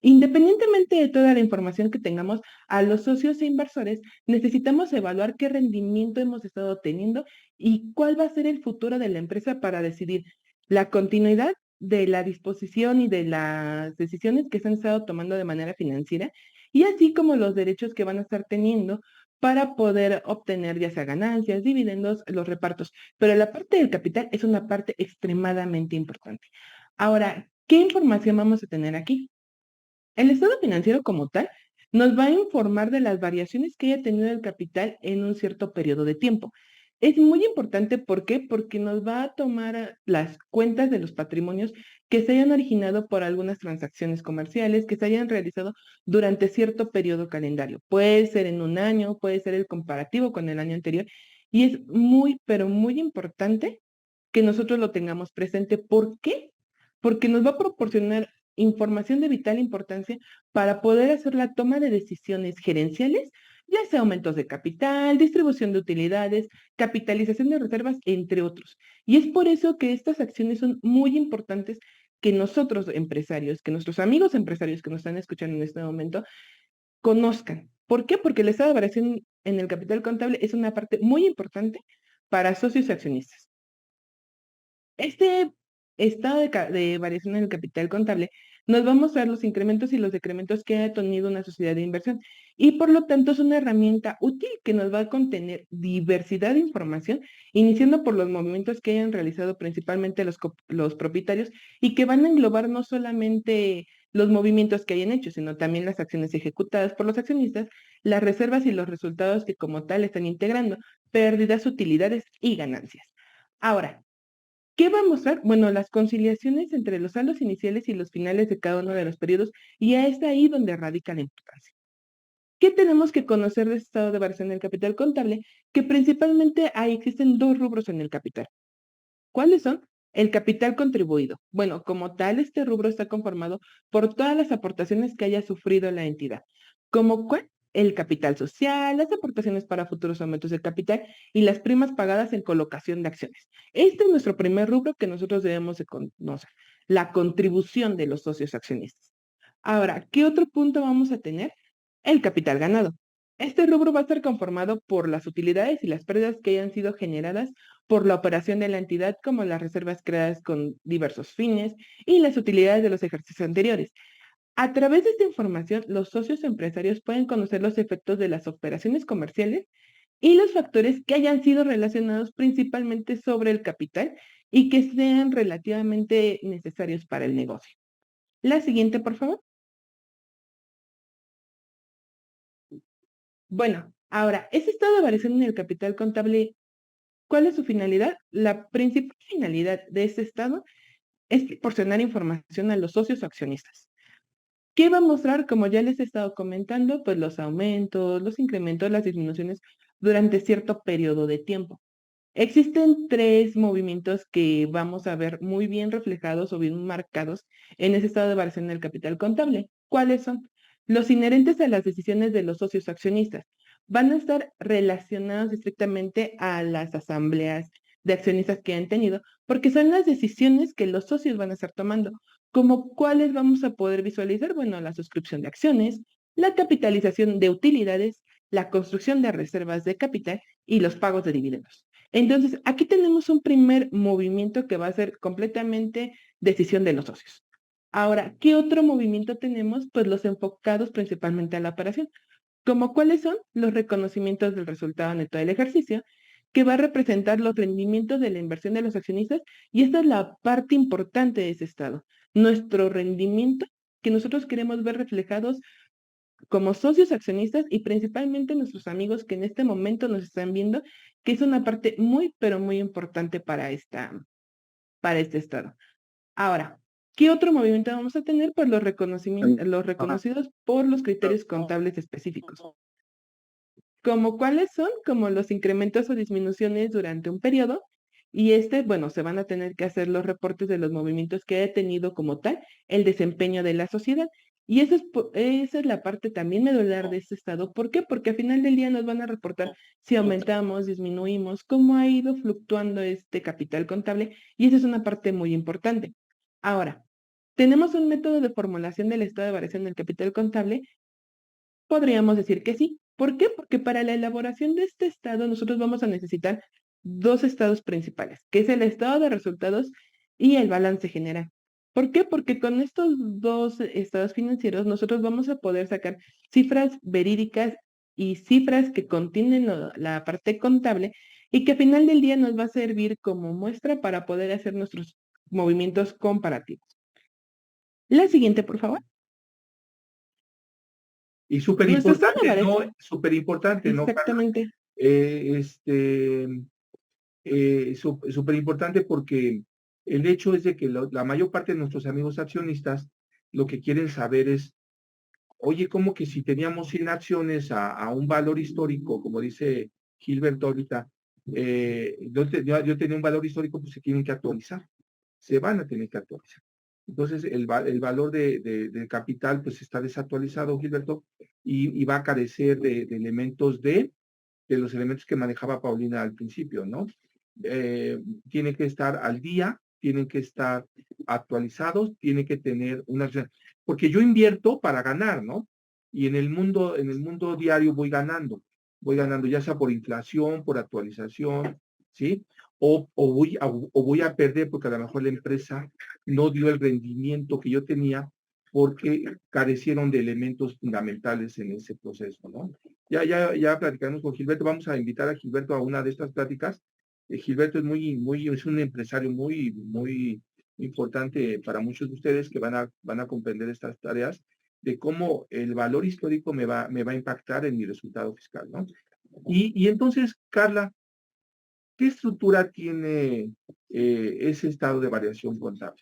Independientemente de toda la información que tengamos, a los socios e inversores necesitamos evaluar qué rendimiento hemos estado teniendo y cuál va a ser el futuro de la empresa para decidir la continuidad de la disposición y de las decisiones que se han estado tomando de manera financiera y así como los derechos que van a estar teniendo para poder obtener ya sea ganancias, dividendos, los repartos. Pero la parte del capital es una parte extremadamente importante. Ahora, ¿qué información vamos a tener aquí? El estado financiero como tal nos va a informar de las variaciones que haya tenido el capital en un cierto periodo de tiempo. Es muy importante, ¿por qué? Porque nos va a tomar las cuentas de los patrimonios que se hayan originado por algunas transacciones comerciales que se hayan realizado durante cierto periodo calendario. Puede ser en un año, puede ser el comparativo con el año anterior. Y es muy, pero muy importante que nosotros lo tengamos presente. ¿Por qué? Porque nos va a proporcionar información de vital importancia para poder hacer la toma de decisiones gerenciales, ya sea aumentos de capital, distribución de utilidades, capitalización de reservas, entre otros. Y es por eso que estas acciones son muy importantes que nosotros empresarios, que nuestros amigos empresarios que nos están escuchando en este momento, conozcan. ¿Por qué? Porque el estado de variación en el capital contable es una parte muy importante para socios y accionistas. Este estado de variación en el capital contable nos va a mostrar los incrementos y los decrementos que ha tenido una sociedad de inversión y por lo tanto es una herramienta útil que nos va a contener diversidad de información, iniciando por los movimientos que hayan realizado principalmente los propietarios y que van a englobar no solamente los movimientos que hayan hecho, sino también las acciones ejecutadas por los accionistas, las reservas y los resultados que como tal están integrando, pérdidas, utilidades y ganancias. Ahora, ¿qué va a mostrar? Bueno, las conciliaciones entre los saldos iniciales y los finales de cada uno de los periodos, y es ahí donde radica la importancia. ¿Qué tenemos que conocer de este estado de variación del capital contable? Que principalmente ahí existen dos rubros en el capital. ¿Cuáles son? El capital contribuido. Bueno, como tal, este rubro está conformado por todas las aportaciones que haya sufrido la entidad. ¿Como cuál? El capital social, las aportaciones para futuros aumentos de capital y las primas pagadas en colocación de acciones. Este es nuestro primer rubro que nosotros debemos de conocer, la contribución de los socios accionistas. Ahora, ¿qué otro punto vamos a tener? el capital ganado. Este rubro va a estar conformado por las utilidades y las pérdidas que hayan sido generadas por la operación de la entidad, como las reservas creadas con diversos fines y las utilidades de los ejercicios anteriores. A través de esta información, los socios empresarios pueden conocer los efectos de las operaciones comerciales y los factores que hayan sido relacionados principalmente sobre el capital y que sean relativamente necesarios para el negocio. La siguiente, por favor. Bueno, ahora, ese estado de variación en el capital contable, ¿cuál es su finalidad? La principal finalidad de ese estado es proporcionar información a los socios o accionistas. ¿Qué va a mostrar? Como ya les he estado comentando, pues los aumentos, los incrementos, las disminuciones durante cierto periodo de tiempo. Existen tres movimientos que vamos a ver muy bien reflejados o bien marcados en ese estado de variación del capital contable. ¿Cuáles son? Los inherentes a las decisiones de los socios accionistas. Van a estar relacionados estrictamente a las asambleas de accionistas que han tenido, porque son las decisiones que los socios van a estar tomando. ¿Como cuáles vamos a poder visualizar? Bueno, la suscripción de acciones, la capitalización de utilidades, la construcción de reservas de capital y los pagos de dividendos. Entonces, aquí tenemos un primer movimiento que va a ser completamente decisión de los socios. Ahora, ¿qué otro movimiento tenemos? Pues los enfocados principalmente a la operación. ¿Como cuáles son? Los reconocimientos del resultado neto del ejercicio, que va a representar los rendimientos de la inversión de los accionistas, y esta es la parte importante de ese estado. Nuestro rendimiento que nosotros queremos ver reflejados como socios accionistas y principalmente nuestros amigos que en este momento nos están viendo, que es una parte muy, pero muy importante para este estado. Ahora, ¿qué otro movimiento vamos a tener? Pues los reconocidos por los criterios contables específicos. ¿Como cuáles son? Como los incrementos o disminuciones durante un periodo. Y bueno, se van a tener que hacer los reportes de los movimientos que ha tenido como tal el desempeño de la sociedad. Y esa es la parte también medular de este estado. ¿Por qué? Porque al final del día nos van a reportar si aumentamos, disminuimos, cómo ha ido fluctuando este capital contable. Y esa es una parte muy importante. Ahora, ¿tenemos un método de formulación del estado de variación del capital contable? Podríamos decir que sí. ¿Por qué? Porque para la elaboración de este estado nosotros vamos a necesitar dos estados principales, que es el estado de resultados y el balance general. ¿Por qué? Porque con estos dos estados financieros nosotros vamos a poder sacar cifras verídicas y cifras que contienen la parte contable y que al final del día nos va a servir como muestra para poder hacer nuestros movimientos comparativos. La siguiente, por favor. Y súper Nuestro estado de importante, ¿no? variación. Súper importante, ¿no, Carla? Exactamente. Súper importante porque el hecho es de que la mayor parte de nuestros amigos accionistas lo que quieren saber es, oye, ¿cómo que si teníamos 100 acciones a un valor histórico, como dice Gilberto ahorita, yo tenía un valor histórico, pues se tienen que actualizar, se van a tener que actualizar. Entonces, el valor del capital pues está desactualizado, Gilberto, y va a carecer de elementos de los elementos que manejaba Paulina al principio, ¿no? Tienen que estar al día, tienen que estar actualizados, tienen que tener una... Porque yo invierto para ganar, ¿no? Y en el mundo diario voy ganando ya sea por inflación, por actualización, ¿sí? O voy a perder porque a lo mejor la empresa no dio el rendimiento que yo tenía porque carecieron de elementos fundamentales en ese proceso, ¿no? Ya platicamos con Gilberto, vamos a invitar a Gilberto a una de estas pláticas. Gilberto es un empresario muy importante para muchos de ustedes que van a comprender estas tareas de cómo el valor histórico me va a impactar en mi resultado fiscal, ¿no? Y entonces, Carla, ¿qué estructura tiene ese estado de variación contable?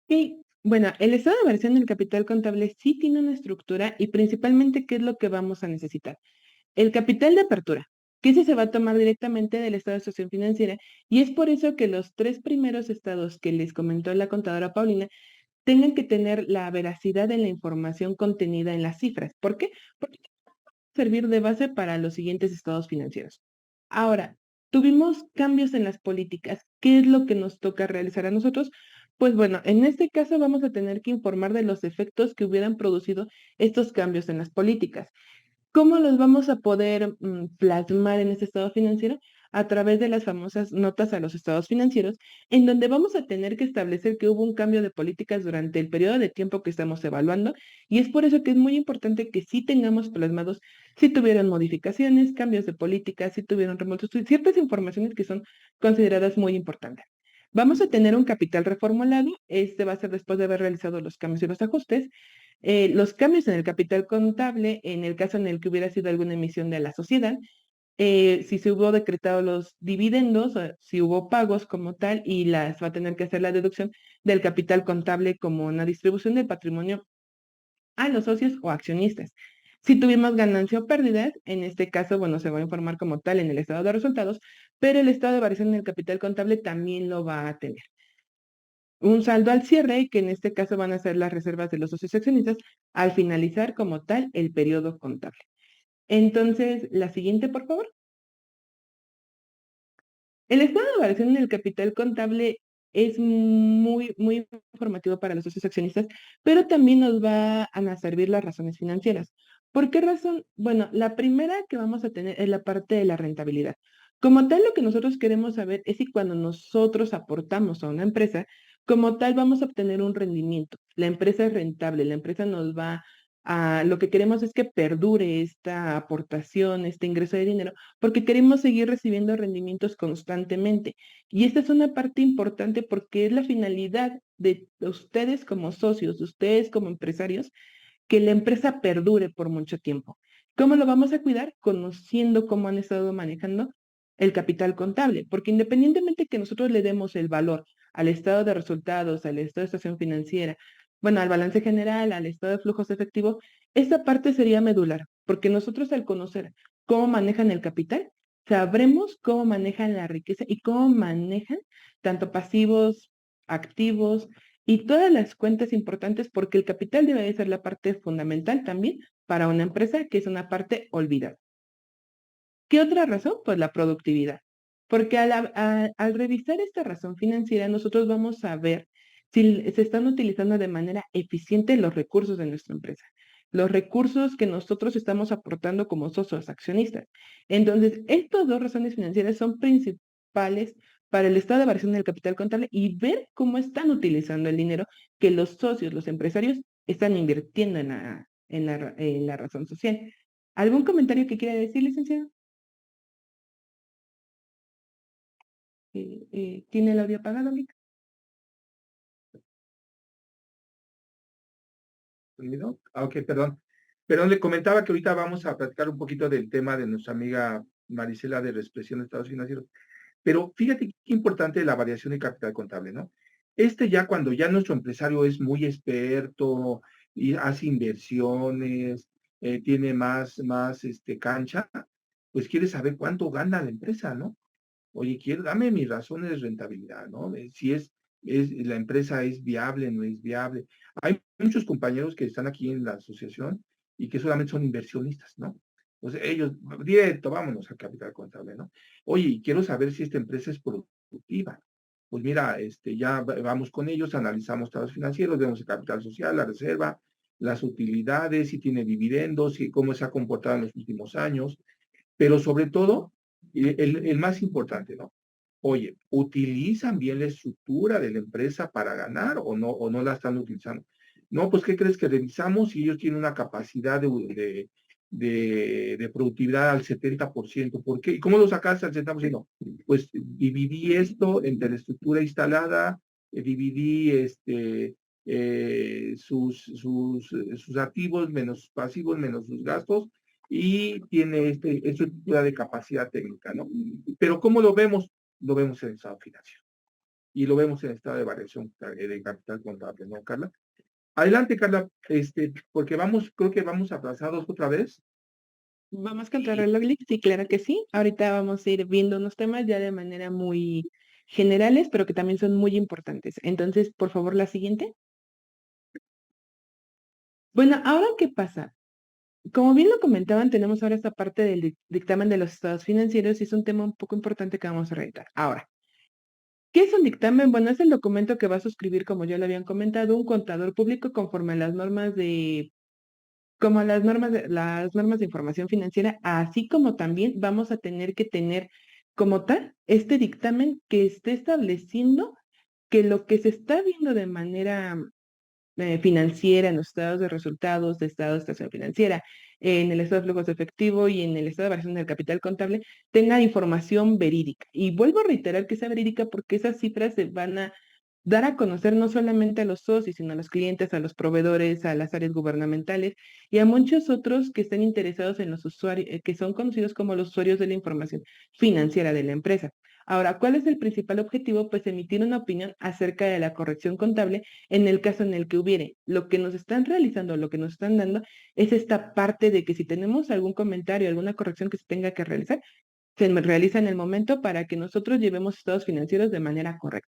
Sí, bueno, el estado de variación del capital contable sí tiene una estructura y principalmente, ¿qué es lo que vamos a necesitar? El capital de apertura, que ese se va a tomar directamente del estado de situación financiera, y es por eso que los tres primeros estados que les comentó la contadora Paulina tengan que tener la veracidad de la información contenida en las cifras. ¿Por qué? Porque va a servir de base para los siguientes estados financieros. Ahora, tuvimos cambios en las políticas. ¿Qué es lo que nos toca realizar a nosotros? Pues bueno, en este caso vamos a tener que informar de los efectos que hubieran producido estos cambios en las políticas. ¿Cómo los vamos a poder plasmar en este estado financiero? A través de las famosas notas a los estados financieros, en donde vamos a tener que establecer que hubo un cambio de políticas durante el periodo de tiempo que estamos evaluando, y es por eso que es muy importante que sí tengamos plasmados si tuvieron modificaciones, cambios de políticas, si tuvieron reembolsos, ciertas informaciones que son consideradas muy importantes. Vamos a tener un capital reformulado, este va a ser después de haber realizado los cambios y los ajustes, los cambios en el capital contable, en el caso en el que hubiera sido alguna emisión de la sociedad, si se hubo decretado los dividendos, si hubo pagos como tal, y las va a tener que hacer la deducción del capital contable como una distribución del patrimonio a los socios o accionistas. Si tuvimos ganancia o pérdidas, en este caso, bueno, se va a informar como tal en el estado de resultados, pero el estado de variación en el capital contable también lo va a tener. Un saldo al cierre, que en este caso van a ser las reservas de los socios accionistas, al finalizar como tal el periodo contable. Entonces, la siguiente, por favor. El estado de variación en el capital contable es muy informativo para los socios accionistas, pero también nos van a servir las razones financieras. ¿Por qué razón? Bueno, la primera que vamos a tener es la parte de la rentabilidad. Como tal, lo que nosotros queremos saber es si cuando nosotros aportamos a una empresa, como tal vamos a obtener un rendimiento. La empresa es rentable, la empresa nos va a, lo que queremos es que perdure esta aportación, este ingreso de dinero porque queremos seguir recibiendo rendimientos constantemente. Y esta es una parte importante porque es la finalidad de ustedes como socios, de ustedes como empresarios, que la empresa perdure por mucho tiempo. ¿Cómo lo vamos a cuidar? Conociendo cómo han estado manejando el capital contable, porque independientemente que nosotros le demos el valor al estado de resultados, al estado de situación financiera, bueno, al balance general, al estado de flujos efectivos, esta parte sería medular, porque nosotros al conocer cómo manejan el capital, sabremos cómo manejan la riqueza y cómo manejan tanto pasivos, activos y todas las cuentas importantes, porque el capital debe de ser la parte fundamental también para una empresa, que es una parte olvidada. ¿Qué otra razón? Pues la productividad. Porque al revisar esta razón financiera, nosotros vamos a ver si se están utilizando de manera eficiente los recursos de nuestra empresa, los recursos que nosotros estamos aportando como socios accionistas. Entonces, estas dos razones financieras son principales para el estado de variación del capital contable y ver cómo están utilizando el dinero que los socios, los empresarios, están invirtiendo en la razón social. ¿Algún comentario que quiera decir, licenciado? ¿Tiene el audio apagado, Mica? ¿Conmigo? Ah, ok, perdón. Perdón, le comentaba que ahorita vamos a platicar un poquito del tema de nuestra amiga Marisela de la expresión de estados financieros. Pero fíjate qué importante la variación de capital contable, ¿no? Ya cuando ya nuestro empresario es muy experto y hace inversiones, tiene más cancha, pues quiere saber cuánto gana la empresa, ¿no? Oye, dame mis razones de rentabilidad, ¿no? Si la empresa es viable, no es viable. Hay muchos compañeros que están aquí en la asociación y que solamente son inversionistas, ¿no? Entonces, ellos, directo, vámonos al capital contable, ¿no? Oye, quiero saber si esta empresa es productiva. Pues mira, ya vamos con ellos, analizamos estados financieros, vemos el capital social, la reserva, las utilidades, si tiene dividendos, y cómo se ha comportado en los últimos años, pero sobre todo, el más importante, ¿no? Oye, ¿utilizan bien la estructura de la empresa para ganar o no la están utilizando? No, pues, ¿qué crees que revisamos si ellos tienen una capacidad de productividad al 70%? ¿Por qué? ¿Y cómo lo sacaste al 70%? Pues dividí esto entre la estructura instalada, dividí sus activos menos sus pasivos menos sus gastos y tiene estructura de capacidad técnica, ¿no? Pero ¿cómo lo vemos? Lo vemos en el estado financiero y lo vemos en el estado de variación de capital contable, ¿no, Carla? Adelante, Carla, porque creo que vamos atrasados otra vez. ¿Vamos contra reloj, Lick? Sí, claro que sí. Ahorita vamos a ir viendo unos temas ya de manera muy generales, pero que también son muy importantes. Entonces, por favor, la siguiente. Bueno, ahora, ¿qué pasa? Como bien lo comentaban, tenemos ahora esta parte del dictamen de los estados financieros y es un tema un poco importante que vamos a revisar. Ahora, ¿Qué es un dictamen? Bueno, es el documento que va a suscribir, como ya lo habían comentado, un contador público conforme a las normas como a las normas de información financiera, así como también vamos a tener que tener como tal este dictamen que esté estableciendo que lo que se está viendo de manera financiera, en los estados de resultados, de estado de estación financiera, en el estado de flujos de efectivo y en el estado de variación del capital contable, tenga información verídica. Y vuelvo a reiterar que sea verídica porque esas cifras se van a dar a conocer no solamente a los socios, sino a los clientes, a los proveedores, a las áreas gubernamentales y a muchos otros que estén interesados en los usuarios, que son conocidos como los usuarios de la información financiera de la empresa. Ahora, ¿cuál es el principal objetivo? Pues emitir una opinión acerca de la corrección contable en el caso en el que hubiere. Lo que nos están realizando, lo que nos están dando, es esta parte de que si tenemos algún comentario, alguna corrección que se tenga que realizar, se realiza en el momento para que nosotros llevemos estados financieros de manera correcta.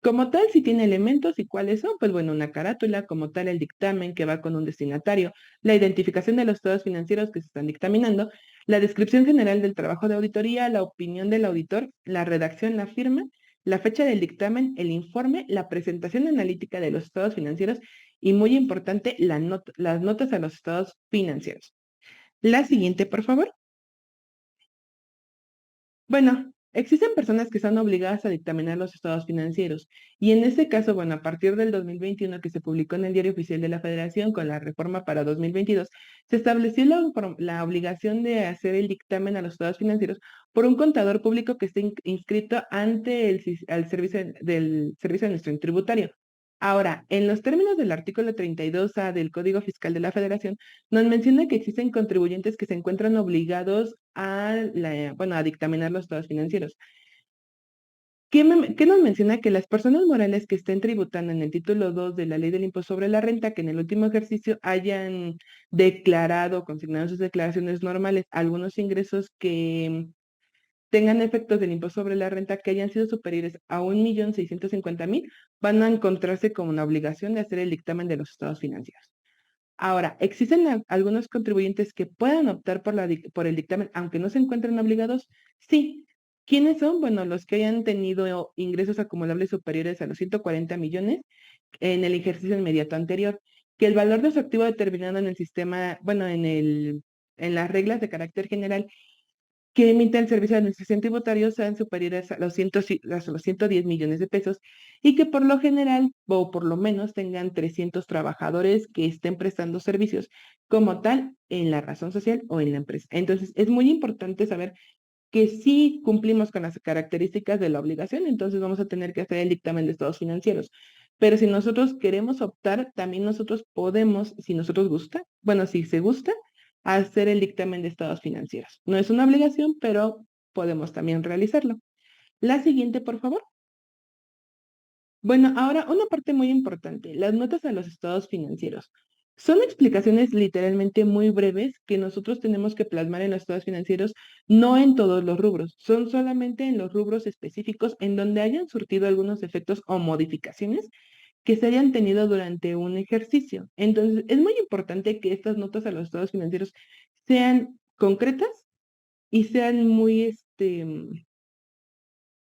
Como tal, si tiene elementos y cuáles son, pues bueno, una carátula, como tal el dictamen que va con un destinatario, la identificación de los estados financieros que se están dictaminando, la descripción general del trabajo de auditoría, la opinión del auditor, la redacción, la firma, la fecha del dictamen, el informe, la presentación analítica de los estados financieros y muy importante, las notas a los estados financieros. La siguiente, por favor. Bueno, existen personas que están obligadas a dictaminar los estados financieros y en este caso, bueno, a partir del 2021 que se publicó en el Diario Oficial de la Federación con la reforma para 2022, se estableció la obligación de hacer el dictamen a los estados financieros por un contador público que esté inscrito ante al servicio del Servicio de Administración Tributario. Ahora, en los términos del artículo 32A del Código Fiscal de la Federación, nos menciona que existen contribuyentes que se encuentran obligados a dictaminar los estados financieros. ¿Qué nos menciona? Que las personas morales que estén tributando en el título 2 de la Ley del Impuesto sobre la Renta, que en el último ejercicio hayan declarado, consignado en sus declaraciones normales, algunos ingresos que tengan efectos del impuesto sobre la renta que hayan sido superiores a 1.650.000, van a encontrarse con una obligación de hacer el dictamen de los estados financieros. Ahora, ¿existen algunos contribuyentes que puedan optar por el dictamen, aunque no se encuentren obligados? Sí. ¿Quiénes son? Bueno, los que hayan tenido ingresos acumulables superiores a los 140 millones en el ejercicio inmediato anterior, que el valor de su activo determinado en el sistema, bueno, en las reglas de carácter general que emite el Servicio de Administración Tributaria sean superiores a los 110 millones de pesos y que por lo general o por lo menos tengan 300 trabajadores que estén prestando servicios como tal en la razón social o en la empresa. Entonces, es muy importante saber que si cumplimos con las características de la obligación, entonces vamos a tener que hacer el dictamen de estados financieros. Pero si nosotros queremos optar, también nosotros podemos, si nosotros gusta, bueno, si se gusta, hacer el dictamen de estados financieros. No es una obligación, pero podemos también realizarlo. La siguiente, por favor. Bueno, ahora una parte muy importante, las notas a los estados financieros. Son explicaciones literalmente muy breves que nosotros tenemos que plasmar en los estados financieros, no en todos los rubros, son solamente en los rubros específicos en donde hayan surtido algunos efectos o modificaciones que se hayan tenido durante un ejercicio. Entonces, es muy importante que estas notas a los estados financieros sean concretas y sean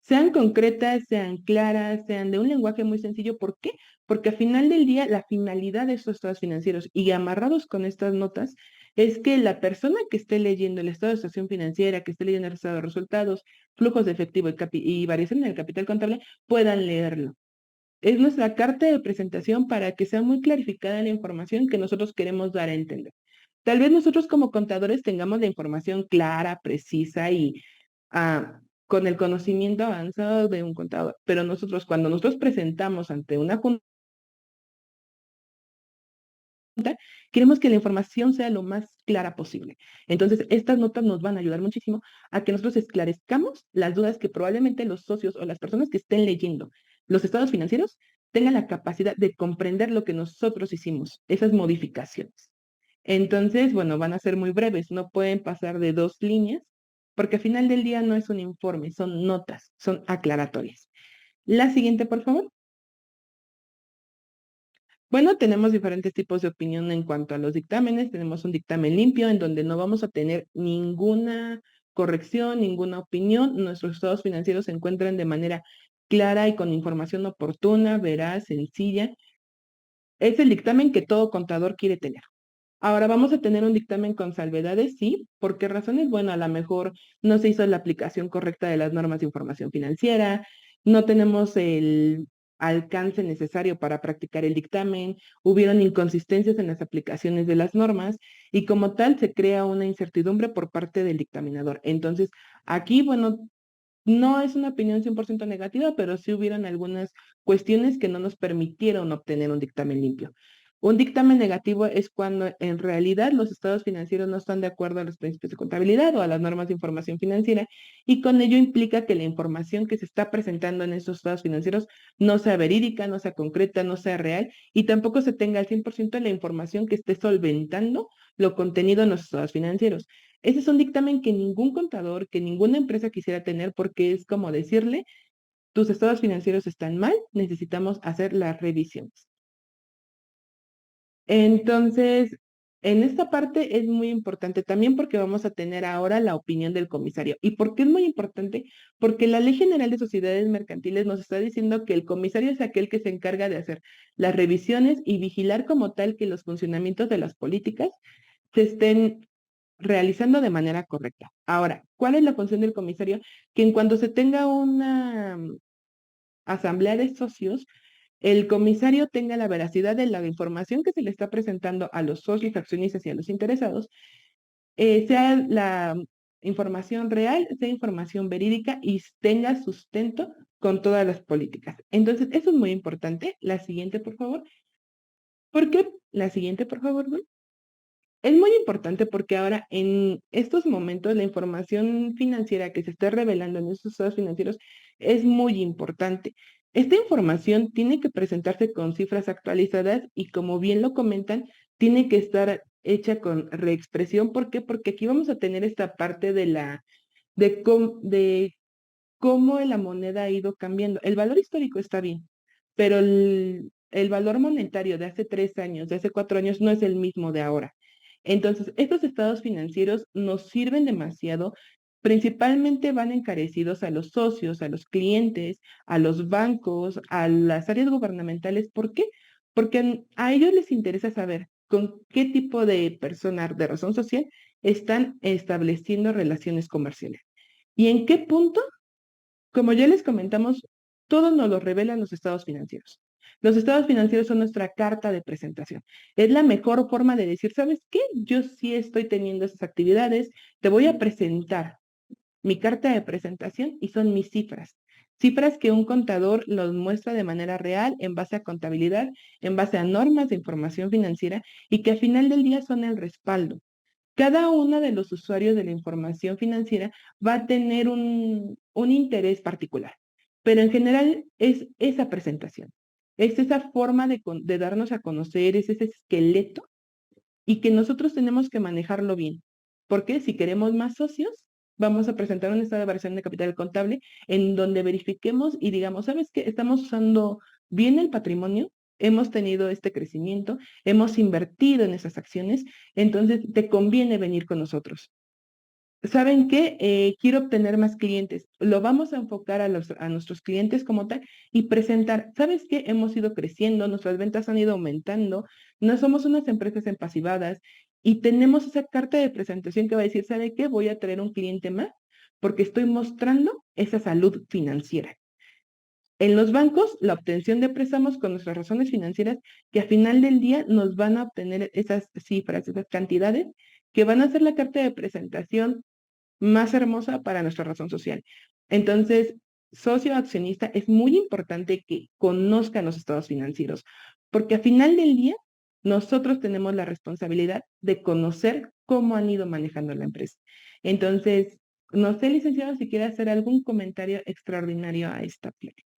sean concretas, sean claras, sean de un lenguaje muy sencillo. ¿Por qué? Porque al final del día, la finalidad de estos estados financieros y amarrados con estas notas es que la persona que esté leyendo el estado de situación financiera, que esté leyendo el estado de resultados, flujos de efectivo y variación en el capital contable, puedan leerlo. Es nuestra carta de presentación para que sea muy clarificada la información que nosotros queremos dar a entender. Tal vez nosotros como contadores tengamos la información clara, precisa y con el conocimiento avanzado de un contador, pero cuando nosotros presentamos ante una junta, queremos que la información sea lo más clara posible. Entonces, estas notas nos van a ayudar muchísimo a que nosotros esclarezcamos las dudas que probablemente los socios o las personas que estén leyendo los estados financieros tengan la capacidad de comprender lo que nosotros hicimos, esas modificaciones. Entonces, bueno, van a ser muy breves, no pueden pasar de 2 líneas, porque al final del día no es un informe, son notas, son aclaratorias. La siguiente, por favor. Bueno, tenemos diferentes tipos de opinión en cuanto a los dictámenes. Tenemos un dictamen limpio en donde no vamos a tener ninguna corrección, ninguna opinión. Nuestros estados financieros se encuentran de manera clara y con información oportuna, veraz, sencilla. Es el dictamen que todo contador quiere tener. Ahora vamos a tener un dictamen con salvedades, sí. ¿Por qué razones? Bueno, a lo mejor no se hizo la aplicación correcta de las normas de información financiera, no tenemos el alcance necesario para practicar el dictamen, hubieron inconsistencias en las aplicaciones de las normas y como tal se crea una incertidumbre por parte del dictaminador. Entonces, aquí, bueno, no es una opinión 100% negativa, pero sí hubieron algunas cuestiones que no nos permitieron obtener un dictamen limpio. Un dictamen negativo es cuando en realidad los estados financieros no están de acuerdo a los principios de contabilidad o a las normas de información financiera y con ello implica que la información que se está presentando en esos estados financieros no sea verídica, no sea concreta, no sea real y tampoco se tenga al 100% la información que esté solventando lo contenido en los estados financieros. Ese es un dictamen que ningún contador, que ninguna empresa quisiera tener porque es como decirle, tus estados financieros están mal, necesitamos hacer las revisiones. Entonces, en esta parte es muy importante también porque vamos a tener ahora la opinión del comisario. ¿Y por qué es muy importante? Porque la Ley General de Sociedades Mercantiles nos está diciendo que el comisario es aquel que se encarga de hacer las revisiones y vigilar como tal que los funcionamientos de las políticas se estén realizando de manera correcta. Ahora, ¿cuál es la función del comisario? Que en cuanto se tenga una asamblea de socios, el comisario tenga la veracidad de la información que se le está presentando a los socios, accionistas y a los interesados, sea la información real, sea información verídica y tenga sustento con todas las políticas. Entonces, eso es muy importante. La siguiente, por favor. ¿Por qué? La siguiente, por favor, ¿no? Es muy importante porque ahora en estos momentos la información financiera que se está revelando en estos estados financieros es muy importante. Esta información tiene que presentarse con cifras actualizadas y como bien lo comentan, tiene que estar hecha con reexpresión. ¿Por qué? Porque aquí vamos a tener esta parte de cómo la moneda ha ido cambiando. El valor histórico está bien, pero el valor monetario de hace 3 años, de hace 4 años, no es el mismo de ahora. Entonces, estos estados financieros nos sirven demasiado, principalmente van encarecidos a los socios, a los clientes, a los bancos, a las áreas gubernamentales. ¿Por qué? Porque a ellos les interesa saber con qué tipo de personas de razón social están estableciendo relaciones comerciales. ¿Y en qué punto? Como ya les comentamos, todo nos lo revelan los estados financieros. Los estados financieros son nuestra carta de presentación. Es la mejor forma de decir, ¿sabes qué? Yo sí estoy teniendo esas actividades, te voy a presentar mi carta de presentación y son mis cifras. Cifras que un contador los muestra de manera real en base a contabilidad, en base a normas de información financiera y que al final del día son el respaldo. Cada uno de los usuarios de la información financiera va a tener un interés particular, pero en general es esa presentación, es esa forma de darnos a conocer, es ese esqueleto y que nosotros tenemos que manejarlo bien. Porque si queremos más socios, vamos a presentar un estado de variación de capital contable en donde verifiquemos y digamos, ¿sabes qué? Estamos usando bien el patrimonio, hemos tenido este crecimiento, hemos invertido en esas acciones, entonces te conviene venir con nosotros. ¿Saben qué? Quiero obtener más clientes. Lo vamos a enfocar a nuestros clientes como tal y presentar, ¿sabes qué? Hemos ido creciendo, nuestras ventas han ido aumentando, no somos unas empresas empasivadas y tenemos esa carta de presentación que va a decir, ¿sabe qué? Voy a traer un cliente más porque estoy mostrando esa salud financiera. En los bancos, la obtención de préstamos con nuestras razones financieras que a final del día nos van a obtener esas cifras, esas cantidades que van a ser la carta de presentación más hermosa para nuestra razón social. Entonces, socio accionista, es muy importante que conozcan los estados financieros, porque a final del día nosotros tenemos la responsabilidad de conocer cómo han ido manejando la empresa. Entonces, no sé, licenciado, si quiere hacer algún comentario extraordinario a esta plática.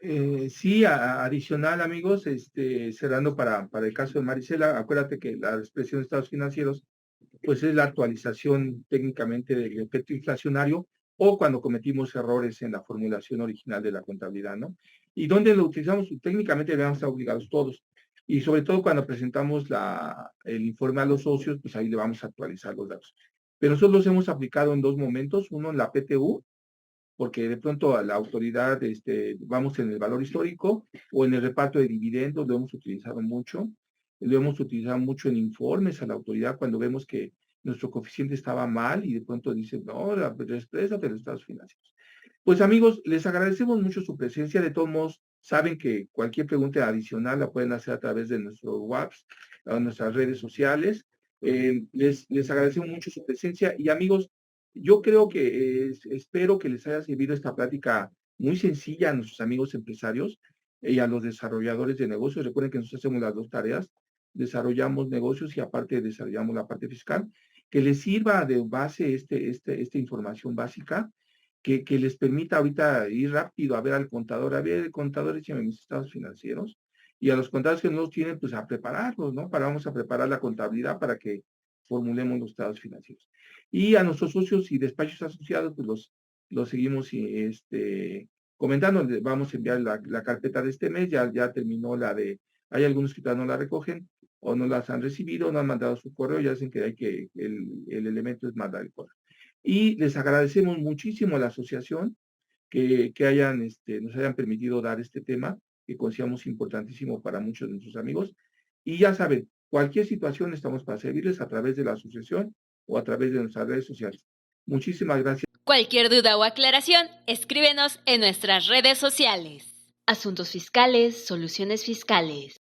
Sí, adicional, amigos, cerrando para el caso de Marisela, acuérdate que la expresión de estados financieros pues es la actualización técnicamente del efecto inflacionario o cuando cometimos errores en la formulación original de la contabilidad, ¿no? ¿Y dónde lo utilizamos? Técnicamente debemos estar obligados todos. Y sobre todo cuando presentamos el informe a los socios, pues ahí le vamos a actualizar los datos. Pero nosotros los hemos aplicado en dos momentos, uno en la PTU porque de pronto a la autoridad, vamos en el valor histórico o en el reparto de dividendos, lo hemos utilizado mucho. Lo hemos utilizado mucho en informes a la autoridad cuando vemos que nuestro coeficiente estaba mal y de pronto dicen, no, exprésate los estados financieros. Pues amigos, les agradecemos mucho su presencia. De todos modos, saben que cualquier pregunta adicional la pueden hacer a través de nuestro WhatsApp, a nuestras redes sociales. Les agradecemos mucho su presencia y amigos, yo creo que espero que les haya servido esta plática muy sencilla a nuestros amigos empresarios y a los desarrolladores de negocios. Recuerden que nosotros hacemos las dos tareas, desarrollamos negocios y aparte desarrollamos la parte fiscal, que les sirva de base esta información básica, que les permita ahorita ir rápido a ver al contador, a ver, contador, échame mis estados financieros, y a los contadores que no los tienen, pues a prepararlos, ¿no? Vamos a preparar la contabilidad para que formulemos los estados financieros. Y a nuestros socios y despachos asociados, pues los seguimos comentando. Vamos a enviar la carpeta de este mes, ya terminó hay algunos que todavía no la recogen o no las han recibido, no han mandado su correo, ya dicen que el elemento es mandar el correo. Y les agradecemos muchísimo a la asociación que nos hayan permitido dar este tema, que consideramos importantísimo para muchos de nuestros amigos. Y ya saben, cualquier situación estamos para servirles a través de la asociación o a través de nuestras redes sociales. Muchísimas gracias. Cualquier duda o aclaración, escríbenos en nuestras redes sociales. Asuntos fiscales, soluciones fiscales.